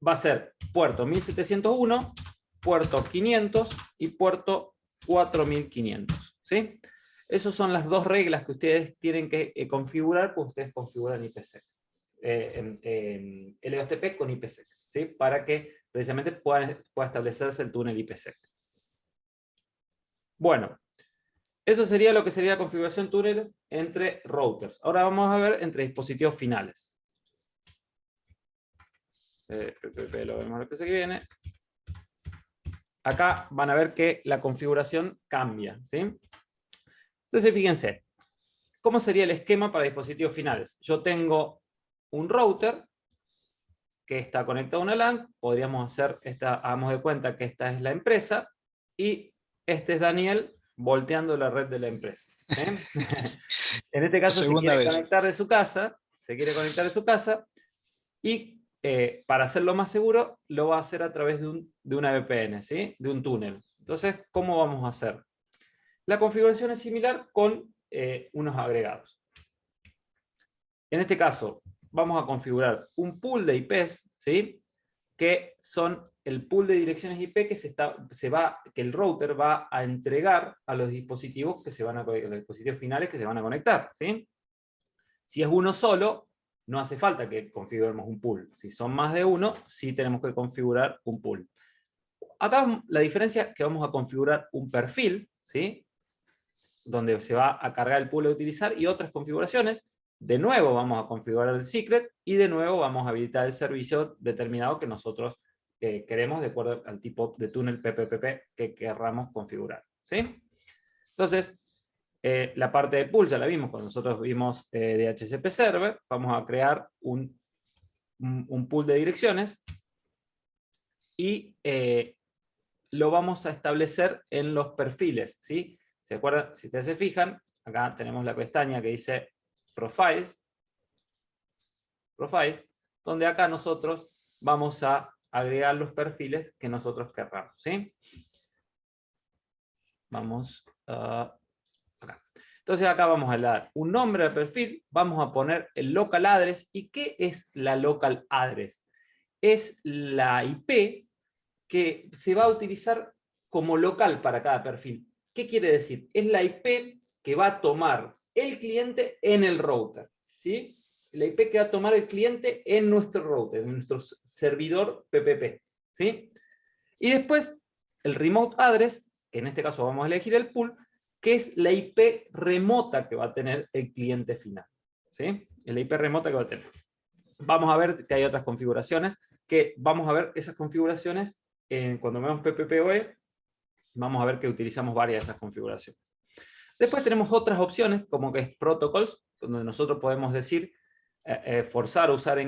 va a ser puerto 1701, puerto 500 y puerto 4500, ¿sí? Esas son las dos reglas que ustedes tienen que configurar, pues ustedes configuran IPsec, L2TP con IPsec, ¿sí? Para que precisamente pueda establecerse el túnel IPsec. Bueno, eso sería lo que sería la configuración túneles entre routers. Ahora vamos a ver entre dispositivos finales. Lo vemos lo que se viene. Acá van a ver que la configuración cambia, ¿sí? Entonces fíjense, ¿cómo sería el esquema para dispositivos finales? Yo tengo un router que está conectado a una LAN, podríamos hacer hagamos de cuenta que esta es la empresa, y este es Daniel volteando la red de la empresa. En este caso se quiere conectar de su casa, y para hacerlo más seguro, lo va a hacer a través de una VPN, ¿sí? De un túnel. Entonces, ¿cómo vamos a hacer? La configuración es similar con unos agregados. En este caso, vamos a configurar un pool de IPs, ¿sí? Que son el pool de direcciones IP que el router va a entregar a los dispositivos los dispositivos finales que se van a conectar, ¿sí? Si es uno solo, no hace falta que configuremos un pool. Si son más de uno, sí tenemos que configurar un pool. Acá la diferencia es que vamos a configurar un perfil, ¿sí? Donde se va a cargar el pool a utilizar, y otras configuraciones. De nuevo vamos a configurar el secret, y de nuevo vamos a habilitar el servicio determinado que nosotros queremos de acuerdo al tipo de túnel PPPP que querramos configurar, ¿sí? Entonces, la parte de pool ya la vimos cuando nosotros vimos DHCP Server. Vamos a crear un pool de direcciones y lo vamos a establecer en los perfiles, ¿sí? ¿Se acuerdan? Si ustedes se fijan, acá tenemos la pestaña que dice Profiles, donde acá nosotros vamos a agregar los perfiles que nosotros querramos, ¿sí? Vamos a acá. Entonces acá vamos a dar un nombre al perfil, vamos a poner el local address. ¿Y qué es la local address? Es la IP que se va a utilizar como local para cada perfil. ¿Qué quiere decir? Es la IP que va a tomar el cliente en el router, ¿sí? La IP que va a tomar el cliente en nuestro router, en nuestro servidor PPP, ¿sí? Y después el remote address, que en este caso vamos a elegir el pool, que es la IP remota que va a tener el cliente final, ¿sí? La IP remota que va a tener. Vamos a ver que hay otras configuraciones, que vamos a ver esas configuraciones cuando vemos PPPoE, vamos a ver que utilizamos varias de esas configuraciones. Después tenemos otras opciones, como que es protocols, donde nosotros podemos decir, forzar a usar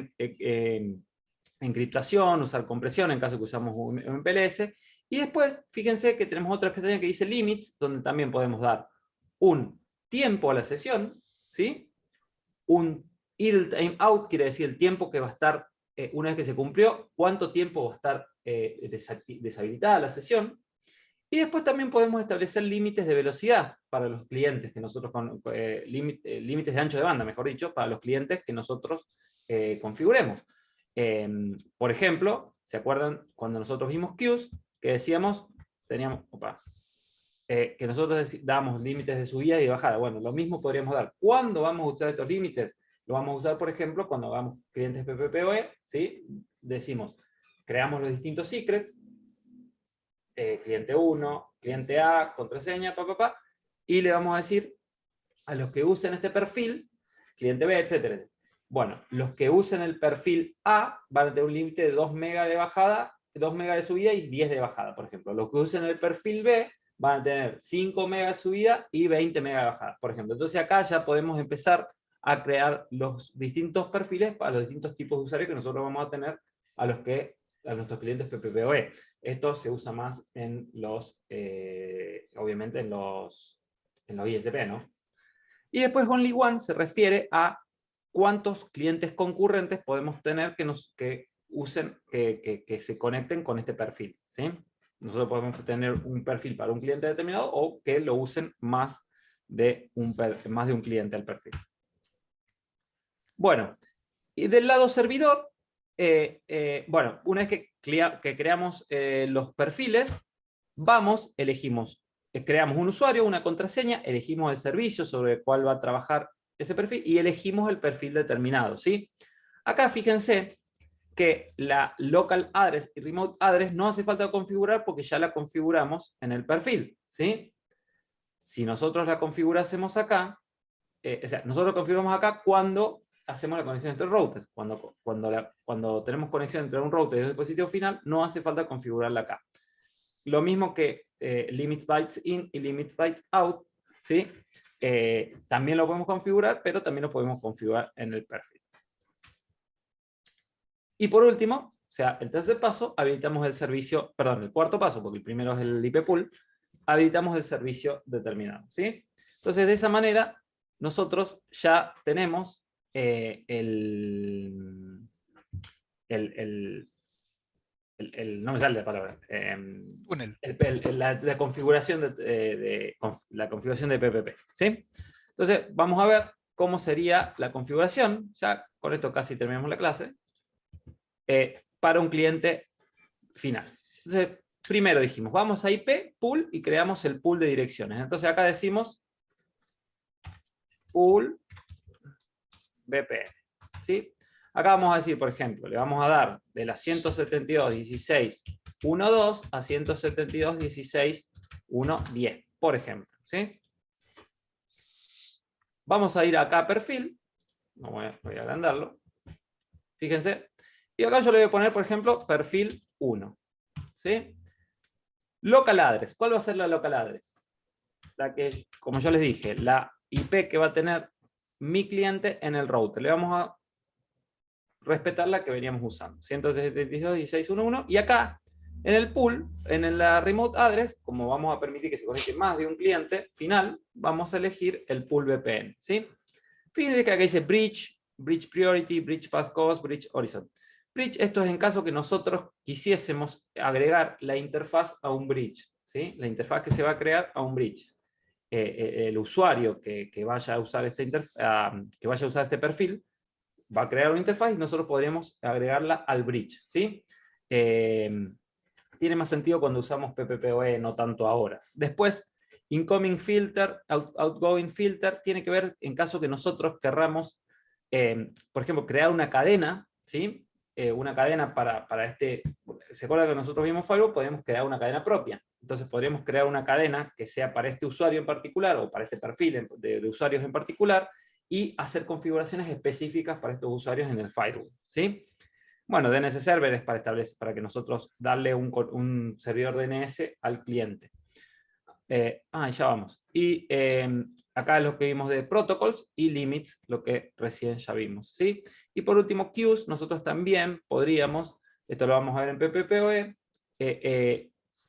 encriptación, usar compresión en caso que usamos un MPLS. Y después, fíjense que tenemos otra pestaña que dice Limits, donde también podemos dar un tiempo a la sesión, ¿sí? Un idle time out, quiere decir el tiempo que va a estar, una vez que se cumplió, cuánto tiempo va a estar deshabilitada la sesión. Y después también podemos establecer límites de velocidad para los clientes que nosotros, límites de ancho de banda, mejor dicho, para los clientes que nosotros configuremos. Por ejemplo, ¿se acuerdan cuando nosotros vimos queues? Que decíamos, que nosotros dábamos límites de subida y de bajada. Bueno, lo mismo podríamos dar. ¿Cuándo vamos a usar estos límites? Lo vamos a usar, por ejemplo, cuando hagamos clientes PPPoE, ¿sí? Decimos, creamos los distintos secrets, cliente 1, cliente A, contraseña, y le vamos a decir a los que usen este perfil, cliente B, etc. Bueno, los que usen el perfil A van a tener un límite de 2 megas de bajada, 2 megas de subida y 10 de bajada, por ejemplo. Los que usen el perfil B van a tener 5 megas de subida y 20 megas de bajada, por ejemplo. Entonces acá ya podemos empezar a crear los distintos perfiles para los distintos tipos de usuarios que nosotros vamos a tener a nuestros clientes PPPoE. Esto se usa más en los, obviamente en los ISP, ¿no? Y después Only One se refiere a cuántos clientes concurrentes podemos tener que se conecten con este perfil, ¿sí? Nosotros podemos tener un perfil para un cliente determinado o que lo usen más de un cliente al perfil. Bueno, y del lado servidor, bueno, una vez que creamos los perfiles, creamos un usuario, una contraseña, elegimos el servicio sobre el cual va a trabajar ese perfil y elegimos el perfil determinado, ¿sí? Acá fíjense que la local address y remote address no hace falta configurar porque ya la configuramos en el perfil, ¿sí? Si nosotros la configurásemos acá, o sea, nosotros configuramos acá cuando hacemos la conexión entre routers. Cuando tenemos conexión entre un router y el dispositivo final, no hace falta configurarla acá. Lo mismo que limits bytes in y limits bytes out, ¿sí? También lo podemos configurar, pero también lo podemos configurar en el perfil. Y por último, o sea, el tercer paso, habilitamos el servicio, perdón, el cuarto paso, porque el primero es el IP pool, habilitamos el servicio determinado, ¿sí? Entonces, de esa manera, nosotros ya tenemos no me sale la palabra. La configuración la configuración de PPP, ¿sí? Entonces, vamos a ver cómo sería la configuración. Ya con esto casi terminamos la clase. Para un cliente final. Entonces, primero dijimos, vamos a IP, pool, y creamos el pool de direcciones. Entonces acá decimos pool VPN, ¿sí? Acá vamos a decir, por ejemplo, le vamos a dar de la 172.16.1.2 a 172.16.1.10, por ejemplo, ¿sí? Vamos a ir acá a perfil, voy a agrandarlo, fíjense, y acá yo le voy a poner, por ejemplo, perfil 1, ¿sí? Local address, ¿cuál va a ser la local address? La que, como yo les dije, la IP que va a tener mi cliente en el router. Le vamos a respetar la que veníamos usando, 172.16.1.1, y acá en el pool, en la remote address, como vamos a permitir que se conecte más de un cliente final, vamos a elegir el pool VPN, ¿sí? Fíjense que acá dice bridge, bridge priority, bridge path cost, bridge horizon. Bridge, esto es en caso que nosotros quisiésemos agregar la interfaz a un bridge, ¿sí? La interfaz que se va a crear a un bridge. El usuario que vaya a usar este perfil va a crear una interfaz y nosotros podríamos agregarla al bridge, ¿sí? Tiene más sentido cuando usamos PPPoE, no tanto ahora. Después, incoming filter, outgoing filter, tiene que ver en caso que nosotros querramos, por ejemplo, crear una cadena, ¿sí? Una cadena para este... ¿Se acuerdan que nosotros vimos Firewall? Podemos crear una cadena propia. Entonces podríamos crear una cadena que sea para este usuario en particular o para este perfil de usuarios en particular y hacer configuraciones específicas para estos usuarios en el firewall, ¿sí? Bueno, DNS Server es para que nosotros darle un servidor DNS al cliente. Ya vamos. Y acá es lo que vimos de protocols y limits, lo que recién ya vimos, ¿sí? Y por último, queues, nosotros también podríamos, esto lo vamos a ver en PPPoE,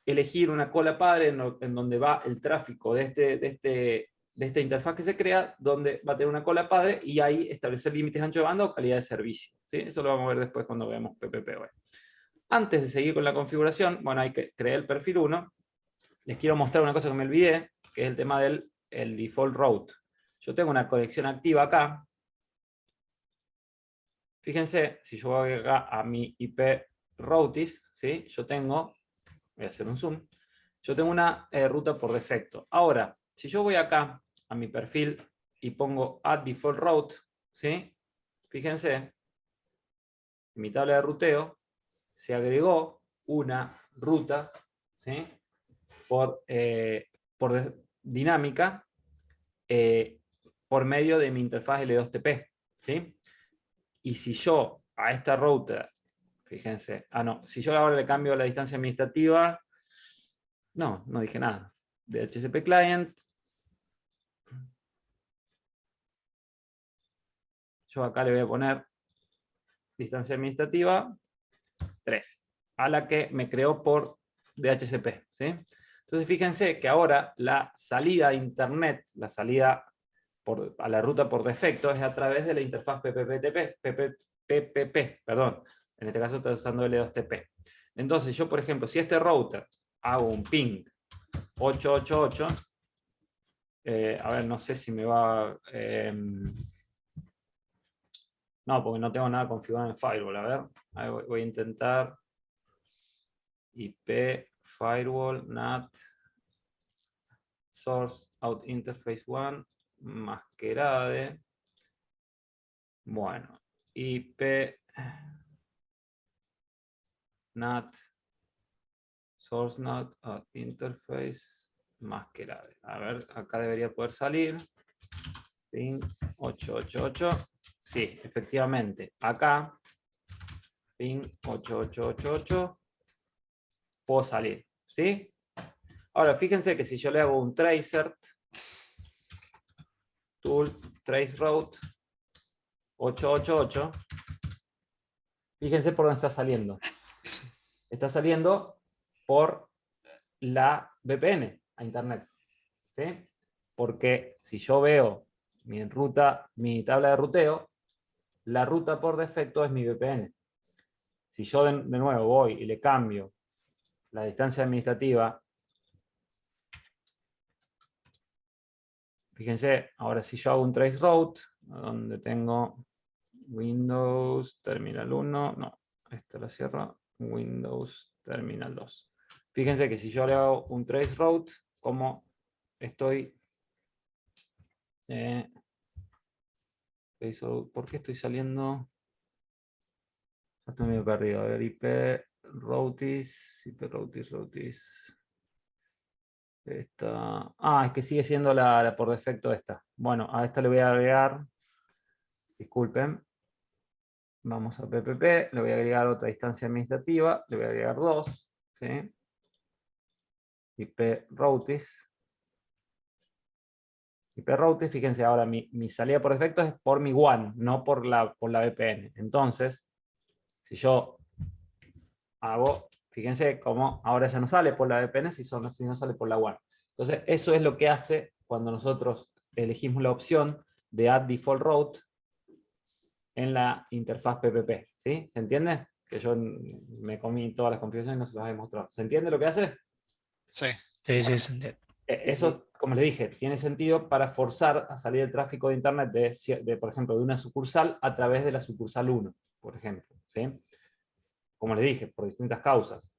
elegir una cola padre en donde va el tráfico de esta interfaz que se crea, donde va a tener una cola padre y ahí establecer límites ancho de banda o calidad de servicio, ¿sí? Eso lo vamos a ver después cuando veamos PPPoE. Antes de seguir con la configuración, bueno, hay que crear el perfil 1. Les quiero mostrar una cosa que me olvidé, que es el tema del default route. Yo tengo una conexión activa acá. Fíjense, si yo voy acá a mi IP routis, ¿sí? Yo tengo, voy a hacer un zoom, yo tengo una ruta por defecto. Ahora, si yo voy acá a mi perfil y pongo add default route, ¿sí? Fíjense, en mi tabla de ruteo se agregó una ruta, ¿sí? por dinámica por medio de mi interfaz L2TP, ¿sí? Y si yo a esta router, fíjense, si yo ahora le cambio la distancia administrativa, no dije nada. DHCP client, yo acá le voy a poner distancia administrativa 3, a la que me creó por DHCP, ¿sí? Entonces fíjense que ahora la salida a internet, la salida a la ruta por defecto es a través de la interfaz PPP, perdón. En este caso estoy usando L2TP. Entonces yo, por ejemplo, si este router hago un ping 888, a ver, no sé si me va... no, porque no tengo nada configurado en el firewall. A ver, ahí voy a intentar IP, firewall, NAT, source out interface 1, masquerade. Bueno, IP, NAT, source NAT out interface, masquerade. A ver, acá debería poder salir. Ping 888. Sí, efectivamente. Acá, ping 8888, puedo salir. ¿Sí? Ahora, fíjense que si yo le hago un tracer, tool, trace route, 888, fíjense por dónde está saliendo. Está saliendo por la VPN a internet. ¿Sí? Porque si yo veo mi tabla de ruteo, la ruta por defecto es mi VPN. Si yo de nuevo voy y le cambio la distancia administrativa, fíjense, ahora si yo hago un trace route, donde tengo Windows Terminal 1, no, esto lo cierro, Windows Terminal 2. Fíjense que si yo le hago un trace route, como estoy... ¿por qué estoy saliendo? Estoy medio perdido. A ver, IP routis. Esta. Es que sigue siendo la por defecto esta. Bueno, a esta le voy a agregar. Disculpen. Vamos a PPP. Le voy a agregar otra distancia administrativa. Le voy a agregar 2. ¿Sí? IP routis. IP routis, fíjense, ahora mi salida por defecto es por mi WAN, no por la VPN. Entonces, si yo hago, fíjense cómo ahora ya no sale por la VPN, si no sale por la WAN. Entonces, eso es lo que hace cuando nosotros elegimos la opción de Add Default Route en la interfaz PPP. ¿Sí? ¿Se entiende? Que yo me comí todas las configuraciones y no se las he mostrado. ¿Se entiende lo que hace? Sí. Sí, sí, se entiende. Eso, como les dije, tiene sentido para forzar a salir el tráfico de Internet por ejemplo, de una sucursal a través de la sucursal 1, por ejemplo. ¿Sí? Como les dije, por distintas causas.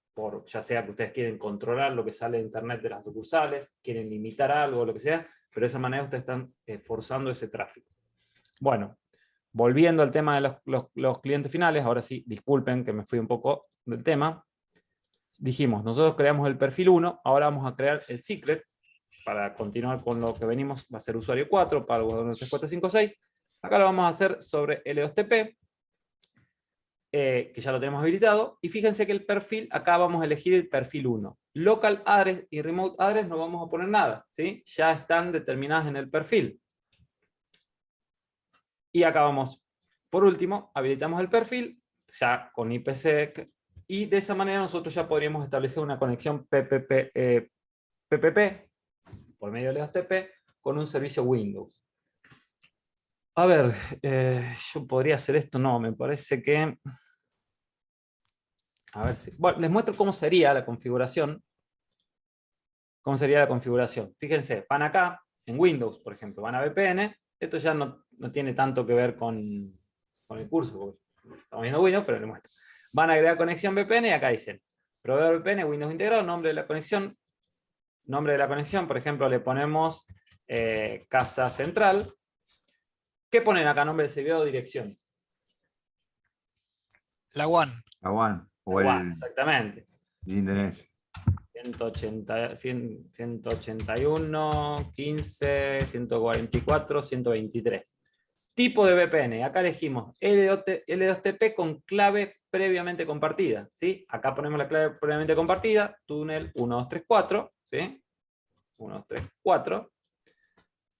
Ya sea que ustedes quieren controlar lo que sale de Internet de las sucursales, quieren limitar algo, lo que sea, pero de esa manera ustedes están forzando ese tráfico. Bueno, volviendo al tema de los clientes finales, ahora sí, disculpen que me fui un poco del tema. Dijimos, nosotros creamos el perfil 1, ahora vamos a crear el secret, para continuar con lo que venimos, va a ser usuario 4, para 1, 2, 3, 4, 5, 6. Acá lo vamos a hacer sobre L2TP, que ya lo tenemos habilitado. Y fíjense que el perfil, acá vamos a elegir el perfil 1. Local address y remote address no vamos a poner nada, ¿sí? Ya están determinadas en el perfil. Y acá vamos, por último, habilitamos el perfil, ya con IPsec, y de esa manera nosotros ya podríamos establecer una conexión PPP, por medio de L2TP, con un servicio Windows. A ver, yo podría hacer esto, no, me parece que... A ver si... Bueno, les muestro cómo sería la configuración. ¿Cómo sería la configuración? Fíjense, van acá, en Windows, por ejemplo, van a VPN. Esto ya no tiene tanto que ver con el curso, porque estamos viendo Windows, pero les muestro. Van a agregar conexión VPN y acá dicen, proveedor VPN, Windows integrado, nombre de la conexión. Nombre de la conexión, por ejemplo, le ponemos casa central. ¿Qué ponen acá? Nombre del servidor o dirección. La WAN. La WAN o WAN, el exactamente. Indonesia. 181, 15, 144, 123. Tipo de VPN. Acá elegimos L2TP con clave previamente compartida. ¿Sí? Acá ponemos la clave previamente compartida. Túnel 1234. ¿Sí? 1234.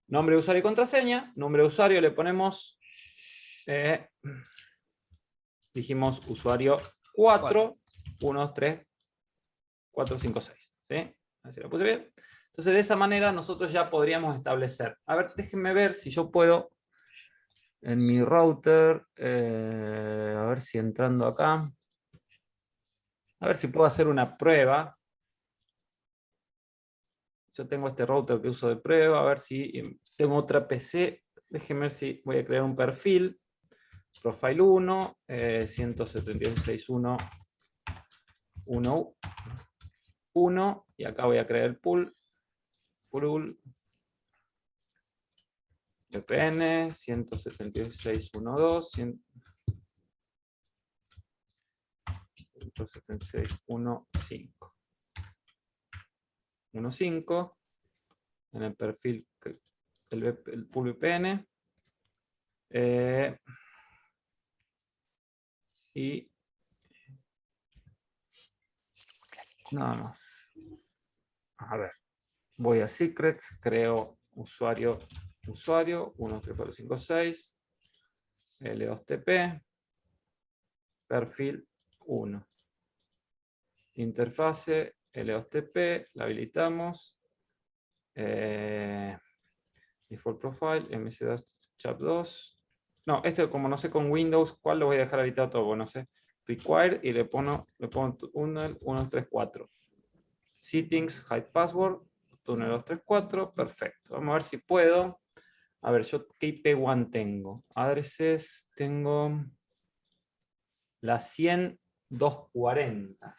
Nombre de usuario y contraseña. Nombre de usuario le ponemos... dijimos usuario 4. 1, 2, 3, 4, 5, 6. ¿Sí? A ver si lo puse bien. Entonces, de esa manera nosotros ya podríamos establecer. A ver, déjenme ver si yo puedo en mi router, a ver si entrando acá, a ver si puedo hacer una prueba. Yo tengo este router que uso de prueba, a ver si tengo otra PC. Déjenme ver si voy a crear un perfil. Profile 1, 176.1.1, y acá voy a crear el pool. VPN 176.1.2, 176.1.5. 1.5 en el perfil, el pool VPN. Y nada más. A ver, voy a secrets, creo usuario 13456, L2TP, perfil 1. Interfase L2TP, la habilitamos. Default profile, MC2 chat 2. No, este como no sé con Windows, ¿cuál lo voy a dejar habilitado todo? Bueno, no sé. Required y le pongo 134. Settings, hide password, túnel 234, perfecto. Vamos a ver si puedo. A ver, yo qué IP1 tengo. Addresses, tengo la 100.240.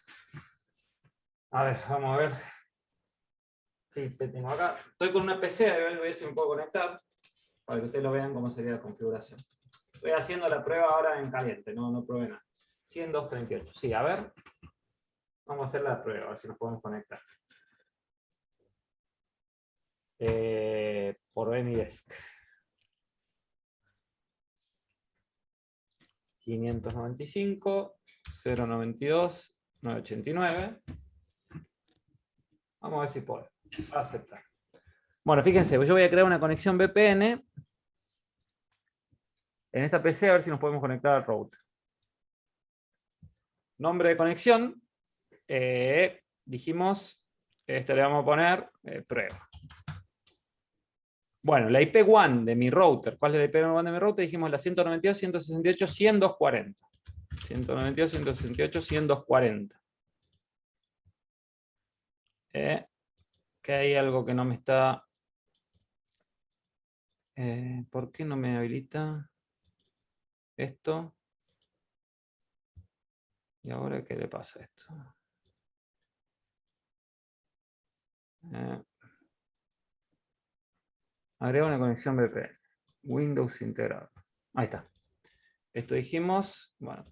A ver, vamos a ver. ¿Qué IP tengo acá? Estoy con una PC, a ver si me puedo conectar, para que ustedes lo vean cómo sería la configuración. Estoy haciendo la prueba ahora en caliente, no probé nada. 100.238. Sí, a ver. Vamos a hacer la prueba, a ver si nos podemos conectar. Por AnyDesk. 595, 092, 989. Vamos a ver si puedo. Aceptar. Bueno, fíjense, yo voy a crear una conexión VPN en esta PC, a ver si nos podemos conectar al router. Nombre de conexión. Dijimos, le vamos a poner prueba. Bueno, la IP1 de mi router. ¿Cuál es la IP1 de mi router? Dijimos la 192.168.102.40. 192.168.102.40. Que hay algo que no me está... ¿por qué no me habilita esto? ¿Y ahora qué le pasa a esto? Agrega una conexión VPN. Windows integrado. Ahí está. Esto dijimos, bueno,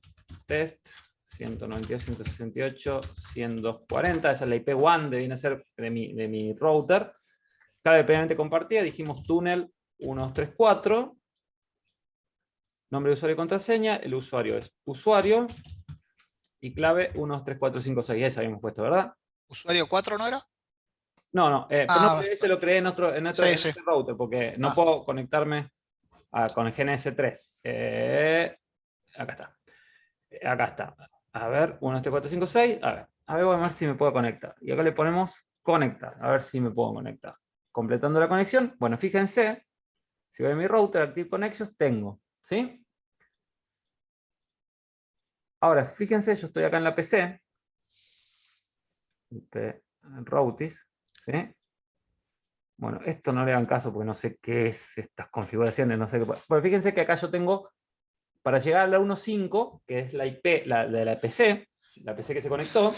test 192.168.102.40. Esa es la IP1, viene a ser de mi router. Clave previamente compartida, dijimos túnel 1234. Nombre de usuario y contraseña. El usuario es usuario. Y clave 1234566. Esa habíamos puesto, ¿verdad? ¿Usuario 4 no era? No, Ah, este lo creé en otro sí, sí. router, porque no puedo conectarme con el GNS3. Acá está. Acá está. A ver, 1234566. A ver, vamos a ver si me puedo conectar. Y acá le ponemos conectar. A ver si me puedo conectar. Completando la conexión. Bueno, fíjense. Si voy a mi router, Active Connections, tengo. ¿Sí? Ahora, fíjense, yo estoy acá en la PC. Routis. ¿Sí? Bueno, esto no le hagan caso porque no sé qué es estas configuraciones, no sé qué. Bueno, fíjense que acá yo tengo, para llegar a la 1.5, que es la IP de la PC que se conectó,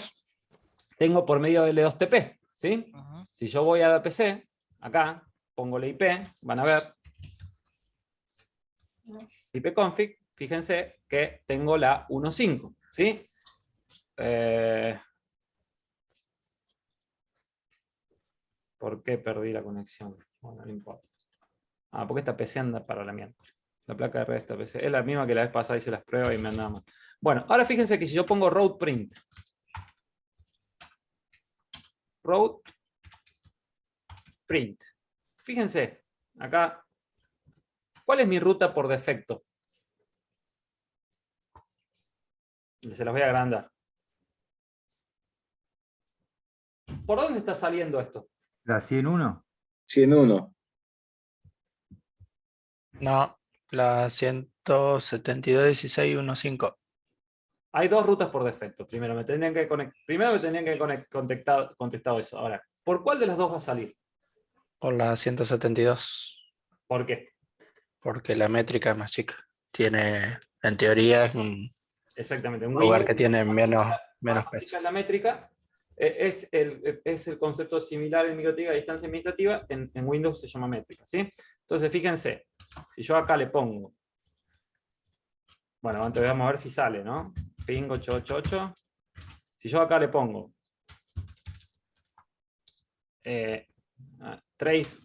tengo por medio de L2TP, ¿sí? Si yo voy a la PC, acá, pongo la IP, van a ver, ipconfig, fíjense que tengo la 1.5, ¿sí? ¿Por qué perdí la conexión? Bueno, no importa. Porque esta PC anda para la mierda. La placa de red de esta PC. Es la misma que la vez pasada hice las pruebas y me andaba mal. Bueno, ahora fíjense que si yo pongo route print. Route print. Fíjense, acá, ¿cuál es mi ruta por defecto? Se las voy a agrandar. ¿Por dónde está saliendo esto? ¿La 101? 101. No, la 172.16.1.5. Hay dos rutas por defecto. Primero me tendrían que contestado eso. Ahora, ¿por cuál de las dos va a salir? Por la 172. ¿Por qué? Porque la métrica es más chica. Tiene, en teoría, es un Exactamente. En lugar Windows, que tiene menos más peso. chica es la métrica. Es el concepto similar en microtik a distancia administrativa. En Windows se llama métrica, ¿sí? Entonces, fíjense. Si yo acá le pongo... Bueno, antes vamos a ver si sale, ¿no? Ping 888. Si yo acá le pongo tracer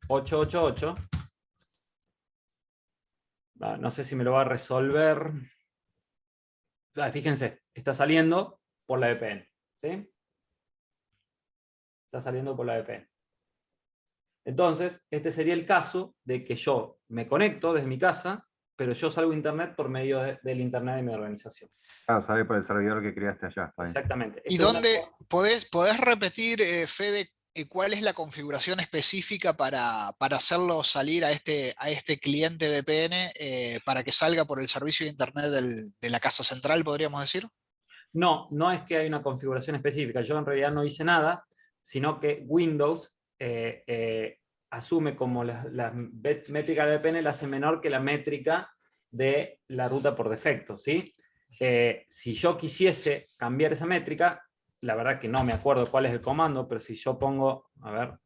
888, no sé si me lo va a resolver. Fíjense, está saliendo por la VPN, ¿sí? Está saliendo por la VPN. Entonces, este sería el caso de que yo me conecto desde mi casa, pero yo salgo a internet por medio del internet de mi organización. Claro, sabe por el servidor que creaste allá. Está bien. Exactamente. ¿Y dónde podés repetir, Fede, cuál es la configuración específica para hacerlo salir a este cliente VPN para que salga por el servicio de internet de la casa central, podríamos decir? No, no es que hay una configuración específica. Yo en realidad no hice nada, sino que Windows asume como la métrica de VPN la hace menor que la métrica de la ruta por defecto, ¿sí? Si yo quisiese cambiar esa métrica, la verdad que no me acuerdo cuál es el comando, pero si yo pongo, a ver,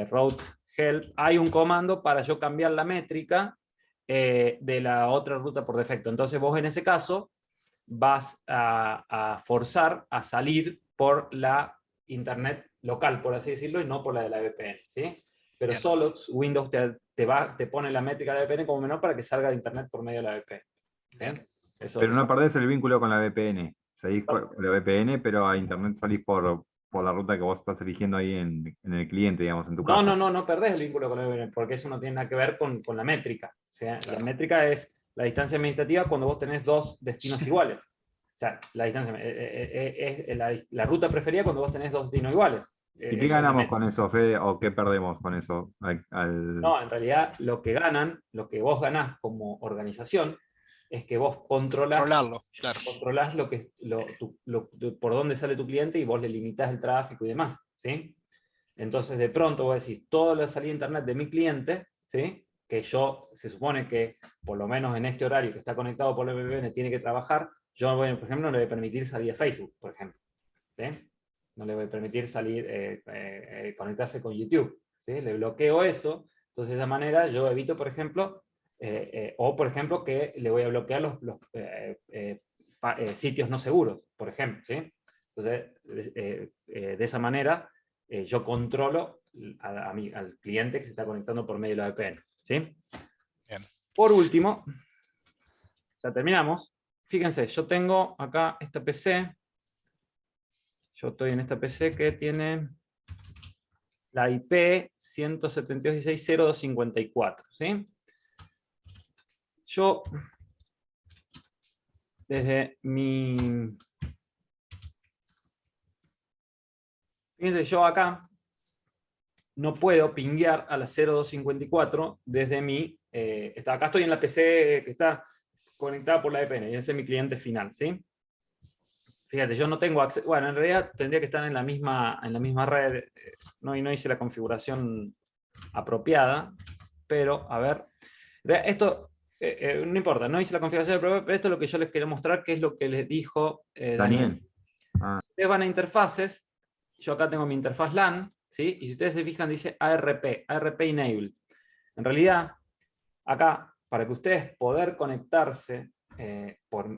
route help, hay un comando para yo cambiar la métrica de la otra ruta por defecto. Entonces vos en ese caso vas a forzar a salir por la internet local, por así decirlo, y no por la de la VPN, ¿sí? Pero Bien. solo Windows te pone la métrica de VPN como menor para que salga de internet por medio de la VPN. Bien. Pero no perdés el vínculo con la VPN. Seguís con la VPN, pero a internet salís por la ruta que vos estás eligiendo ahí en el cliente, digamos, en tu casa. No perdés el vínculo con la VPN, porque eso no tiene nada que ver con la métrica. O sea, Claro. La métrica es la distancia administrativa cuando vos tenés dos destinos iguales. O sea, la distancia es la ruta preferida cuando vos tenés dos destinos iguales. ¿Y qué ganamos con eso, Fede? ¿O qué perdemos con eso? No, en realidad lo que vos ganás como organización, es que vos Controlarlo, claro. controlás por dónde sale tu cliente y vos le limitás el tráfico y demás, ¿sí? Entonces, de pronto vos decís, toda la salida de internet de mi cliente, ¿sí? Que se supone que, por lo menos en este horario que está conectado por la VPN, tiene que trabajar, yo, por ejemplo, no le voy a permitir salir a Facebook, por ejemplo, ¿sí? No le voy a permitir salir, conectarse con YouTube, ¿sí? Le bloqueo eso, entonces de esa manera yo evito, por ejemplo, o por ejemplo que le voy a bloquear los sitios no seguros, por ejemplo, ¿sí? Entonces, de esa manera yo controlo al cliente que se está conectando por medio de la VPN, ¿sí? Bien. Por último, ya terminamos. Fíjense, yo tengo acá esta PC. Yo estoy en esta PC que tiene la IP 172.16.0254, ¿sí? Yo, desde mi... Fíjense, yo acá no puedo pinguear a la 0254 desde mi... acá estoy en la PC que está conectada por la VPN, y ese es mi cliente final, ¿sí? Fíjate, yo no tengo acceso... Bueno, en realidad tendría que estar en la misma red. No hice la configuración apropiada, pero, a ver... Esto... no importa, no hice la configuración apropiada, pero esto es lo que yo les quería mostrar, que es lo que les dijo Daniel. Ustedes van a interfaces. Yo acá tengo mi interfaz LAN, ¿sí? Y si ustedes se fijan, dice ARP Enable. En realidad, acá, para que ustedes poder conectarse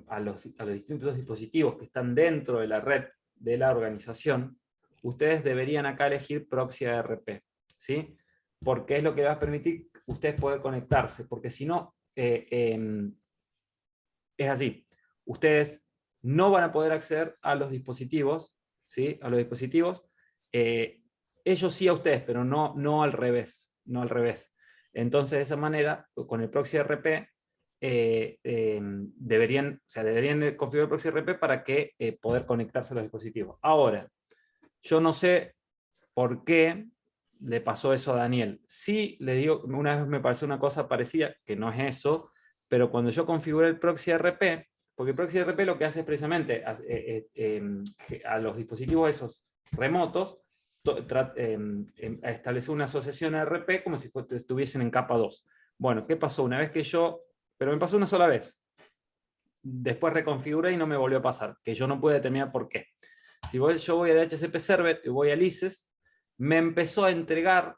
a los distintos dispositivos que están dentro de la red de la organización, ustedes deberían acá elegir Proxy ARP, ¿sí? Porque es lo que va a permitir ustedes poder conectarse, porque si no, es así. Ustedes no van a poder acceder a los dispositivos, ¿sí? A los dispositivos. Ellos sí a ustedes, pero no al revés. No al revés. Entonces, de esa manera, con el ProxyRP, deberían configurar el ProxyRP para que poder conectarse a los dispositivos. Ahora, yo no sé por qué le pasó eso a Daniel. Sí, le digo, una vez me pareció una cosa parecida, que no es eso, pero cuando yo configuré el ProxyRP, porque el ProxyRP lo que hace es precisamente a los dispositivos esos remotos, establecer una asociación RP como si estuviesen en capa 2. Bueno, ¿qué pasó? Una vez que pero me pasó una sola vez. Después reconfiguré y no me volvió a pasar, que yo no pude determinar por qué. Si yo voy a DHCP Server y voy a ICES, me empezó a entregar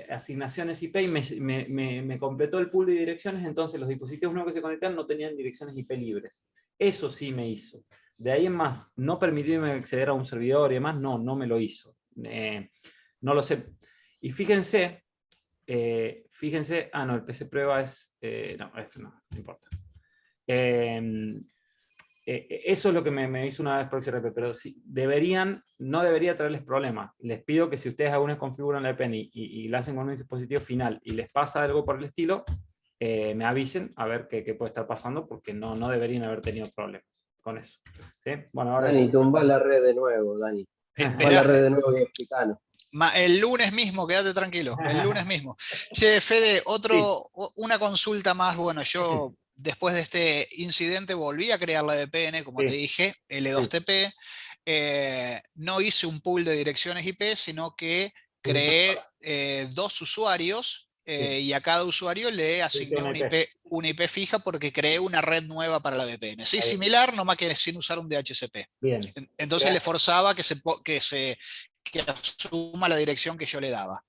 asignaciones IP y me completó el pool de direcciones, entonces los dispositivos nuevos que se conectaron no tenían direcciones IP libres. Eso sí me hizo. De ahí en más, no permitirme acceder a un servidor y demás, no me lo hizo. No lo sé. Y fíjense, no, el PC prueba es, no, eso no importa. Eso es lo que me hizo una vez ProxyRP, pero sí, no debería traerles problemas. Les pido que si ustedes alguna vez configuran la VPN y la hacen con un dispositivo final y les pasa algo por el estilo, me avisen a ver qué puede estar pasando, porque no deberían haber tenido problemas con eso. ¿Sí? Bueno, ahora Dani, tumba la red de nuevo, Dani. Tumba Esperá, la red de nuevo y explicanos. el lunes mismo, quédate tranquilo, el lunes mismo. Che, Fede, una consulta más. Bueno, yo después de este incidente volví a crear la VPN, como te dije, L2TP. No hice un pool de direcciones IP, sino que creé 2 usuarios y a cada usuario le asigné una IP fija porque creé una red nueva para la VPN. Sí, similar, nomás que sin usar un DHCP. Bien. Entonces le forzaba que asuma la dirección que yo le daba.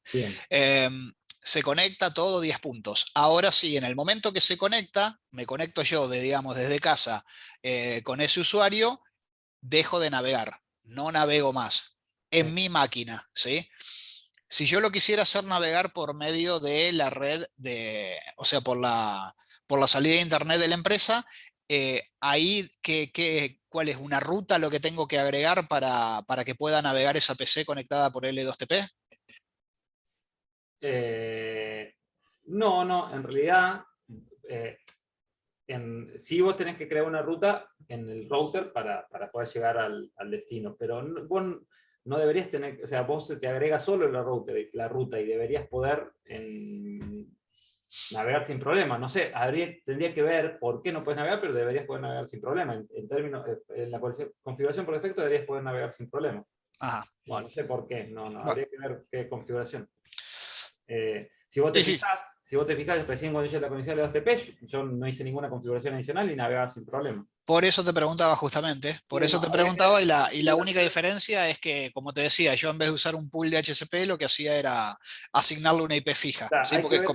Se conecta todo 10 puntos. Ahora sí, en el momento que se conecta, me conecto yo desde casa con ese usuario, dejo de navegar, no navego más en mi máquina, ¿sí? Si yo lo quisiera hacer navegar por medio de la red, o sea, por la salida de internet de la empresa, ahí, ¿cuál es una ruta lo que tengo que agregar para que pueda navegar esa PC conectada por L2TP? No, en realidad, sí vos tenés que crear una ruta en el router para poder llegar al destino, pero vos no deberías tener, o sea, vos te agrega solo la ruta y deberías poder navegar sin problema. No sé, tendría que ver por qué no puedes navegar, pero deberías poder navegar sin problema. En términos, en la configuración por defecto deberías poder navegar sin problema. Ajá, bueno. No sé por qué, bueno. habría que ver qué configuración. Si vos te fijas, recién cuando hice la conexión de L2TP, yo no hice ninguna configuración adicional y navegaba sin problema. Por eso te preguntaba justamente, y la única diferencia es que, como te decía, yo en vez de usar un pool de HCP, lo que hacía era asignarle una IP fija. O sea, ¿sí? hay Porque que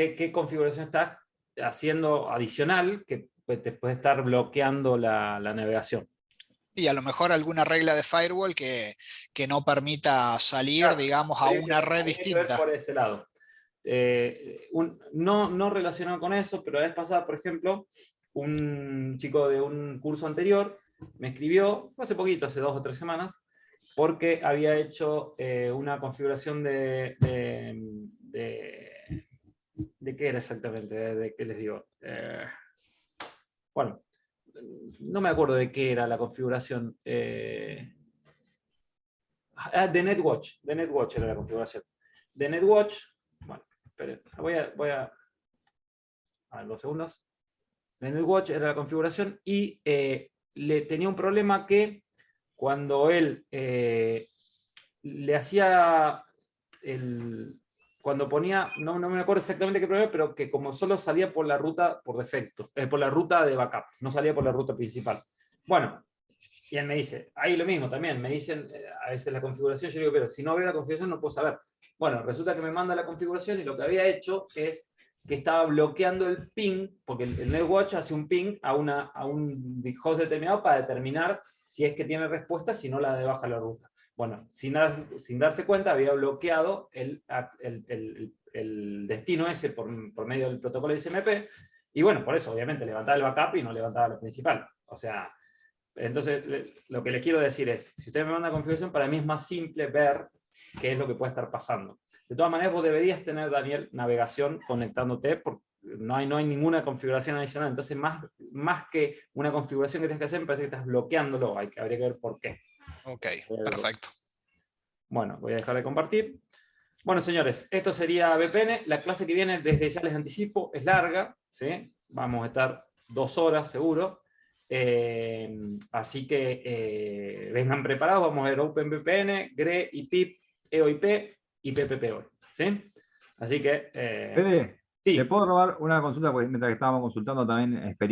ver qué configuración estás haciendo adicional que te puede estar bloqueando la navegación. Y a lo mejor alguna regla de firewall que no permita salir, Claro, a una red distinta. Por ese lado. No relacionado con eso, pero la vez pasada, por ejemplo, un chico de un curso anterior me escribió, hace poquito, hace 2 o 3 semanas, porque había hecho una configuración de qué era exactamente, de qué les digo. Bueno, no me acuerdo de qué era la configuración. De NetWatch. De NetWatch era la configuración. De NetWatch, bueno, esperen, voy a ver, 2 segundos. De NetWatch era la configuración y le tenía un problema que cuando él le hacía cuando ponía, no me acuerdo exactamente qué problema, pero que como solo salía por la ruta por defecto, por la ruta de backup, no salía por la ruta principal. Bueno, y él me dice, ahí lo mismo también, me dicen a veces la configuración, yo digo, pero si no veo la configuración no puedo saber. Bueno, resulta que me manda la configuración y lo que había hecho es que estaba bloqueando el ping, porque el NetWatch hace un ping a un host determinado para determinar si es que tiene respuesta, si no la de baja la ruta. Bueno, sin darse cuenta, había bloqueado el el destino ese por medio del protocolo de SMP, y bueno, por eso obviamente levantaba el backup y no levantaba lo principal. O sea, entonces lo que les quiero decir es, si ustedes me mandan configuración, para mí es más simple ver qué es lo que puede estar pasando. De todas maneras, vos deberías tener, Daniel, navegación conectándote, porque no hay ninguna configuración adicional. Entonces, más que una configuración que tienes que hacer, me parece que estás bloqueándolo. Habría que ver por qué. Ok, perfecto. Bueno, voy a dejar de compartir. Bueno, señores, esto sería VPN. La clase que viene, desde ya les anticipo, es larga, ¿sí? Vamos a estar 2 horas seguro. Así que vengan preparados. Vamos a ver OpenVPN, GRE, IPIP, EOIP y PPPoE, ¿sí? Así que... Fede, sí. ¿te puedo robar una consulta? Porque mientras que estábamos consultando también experiencia.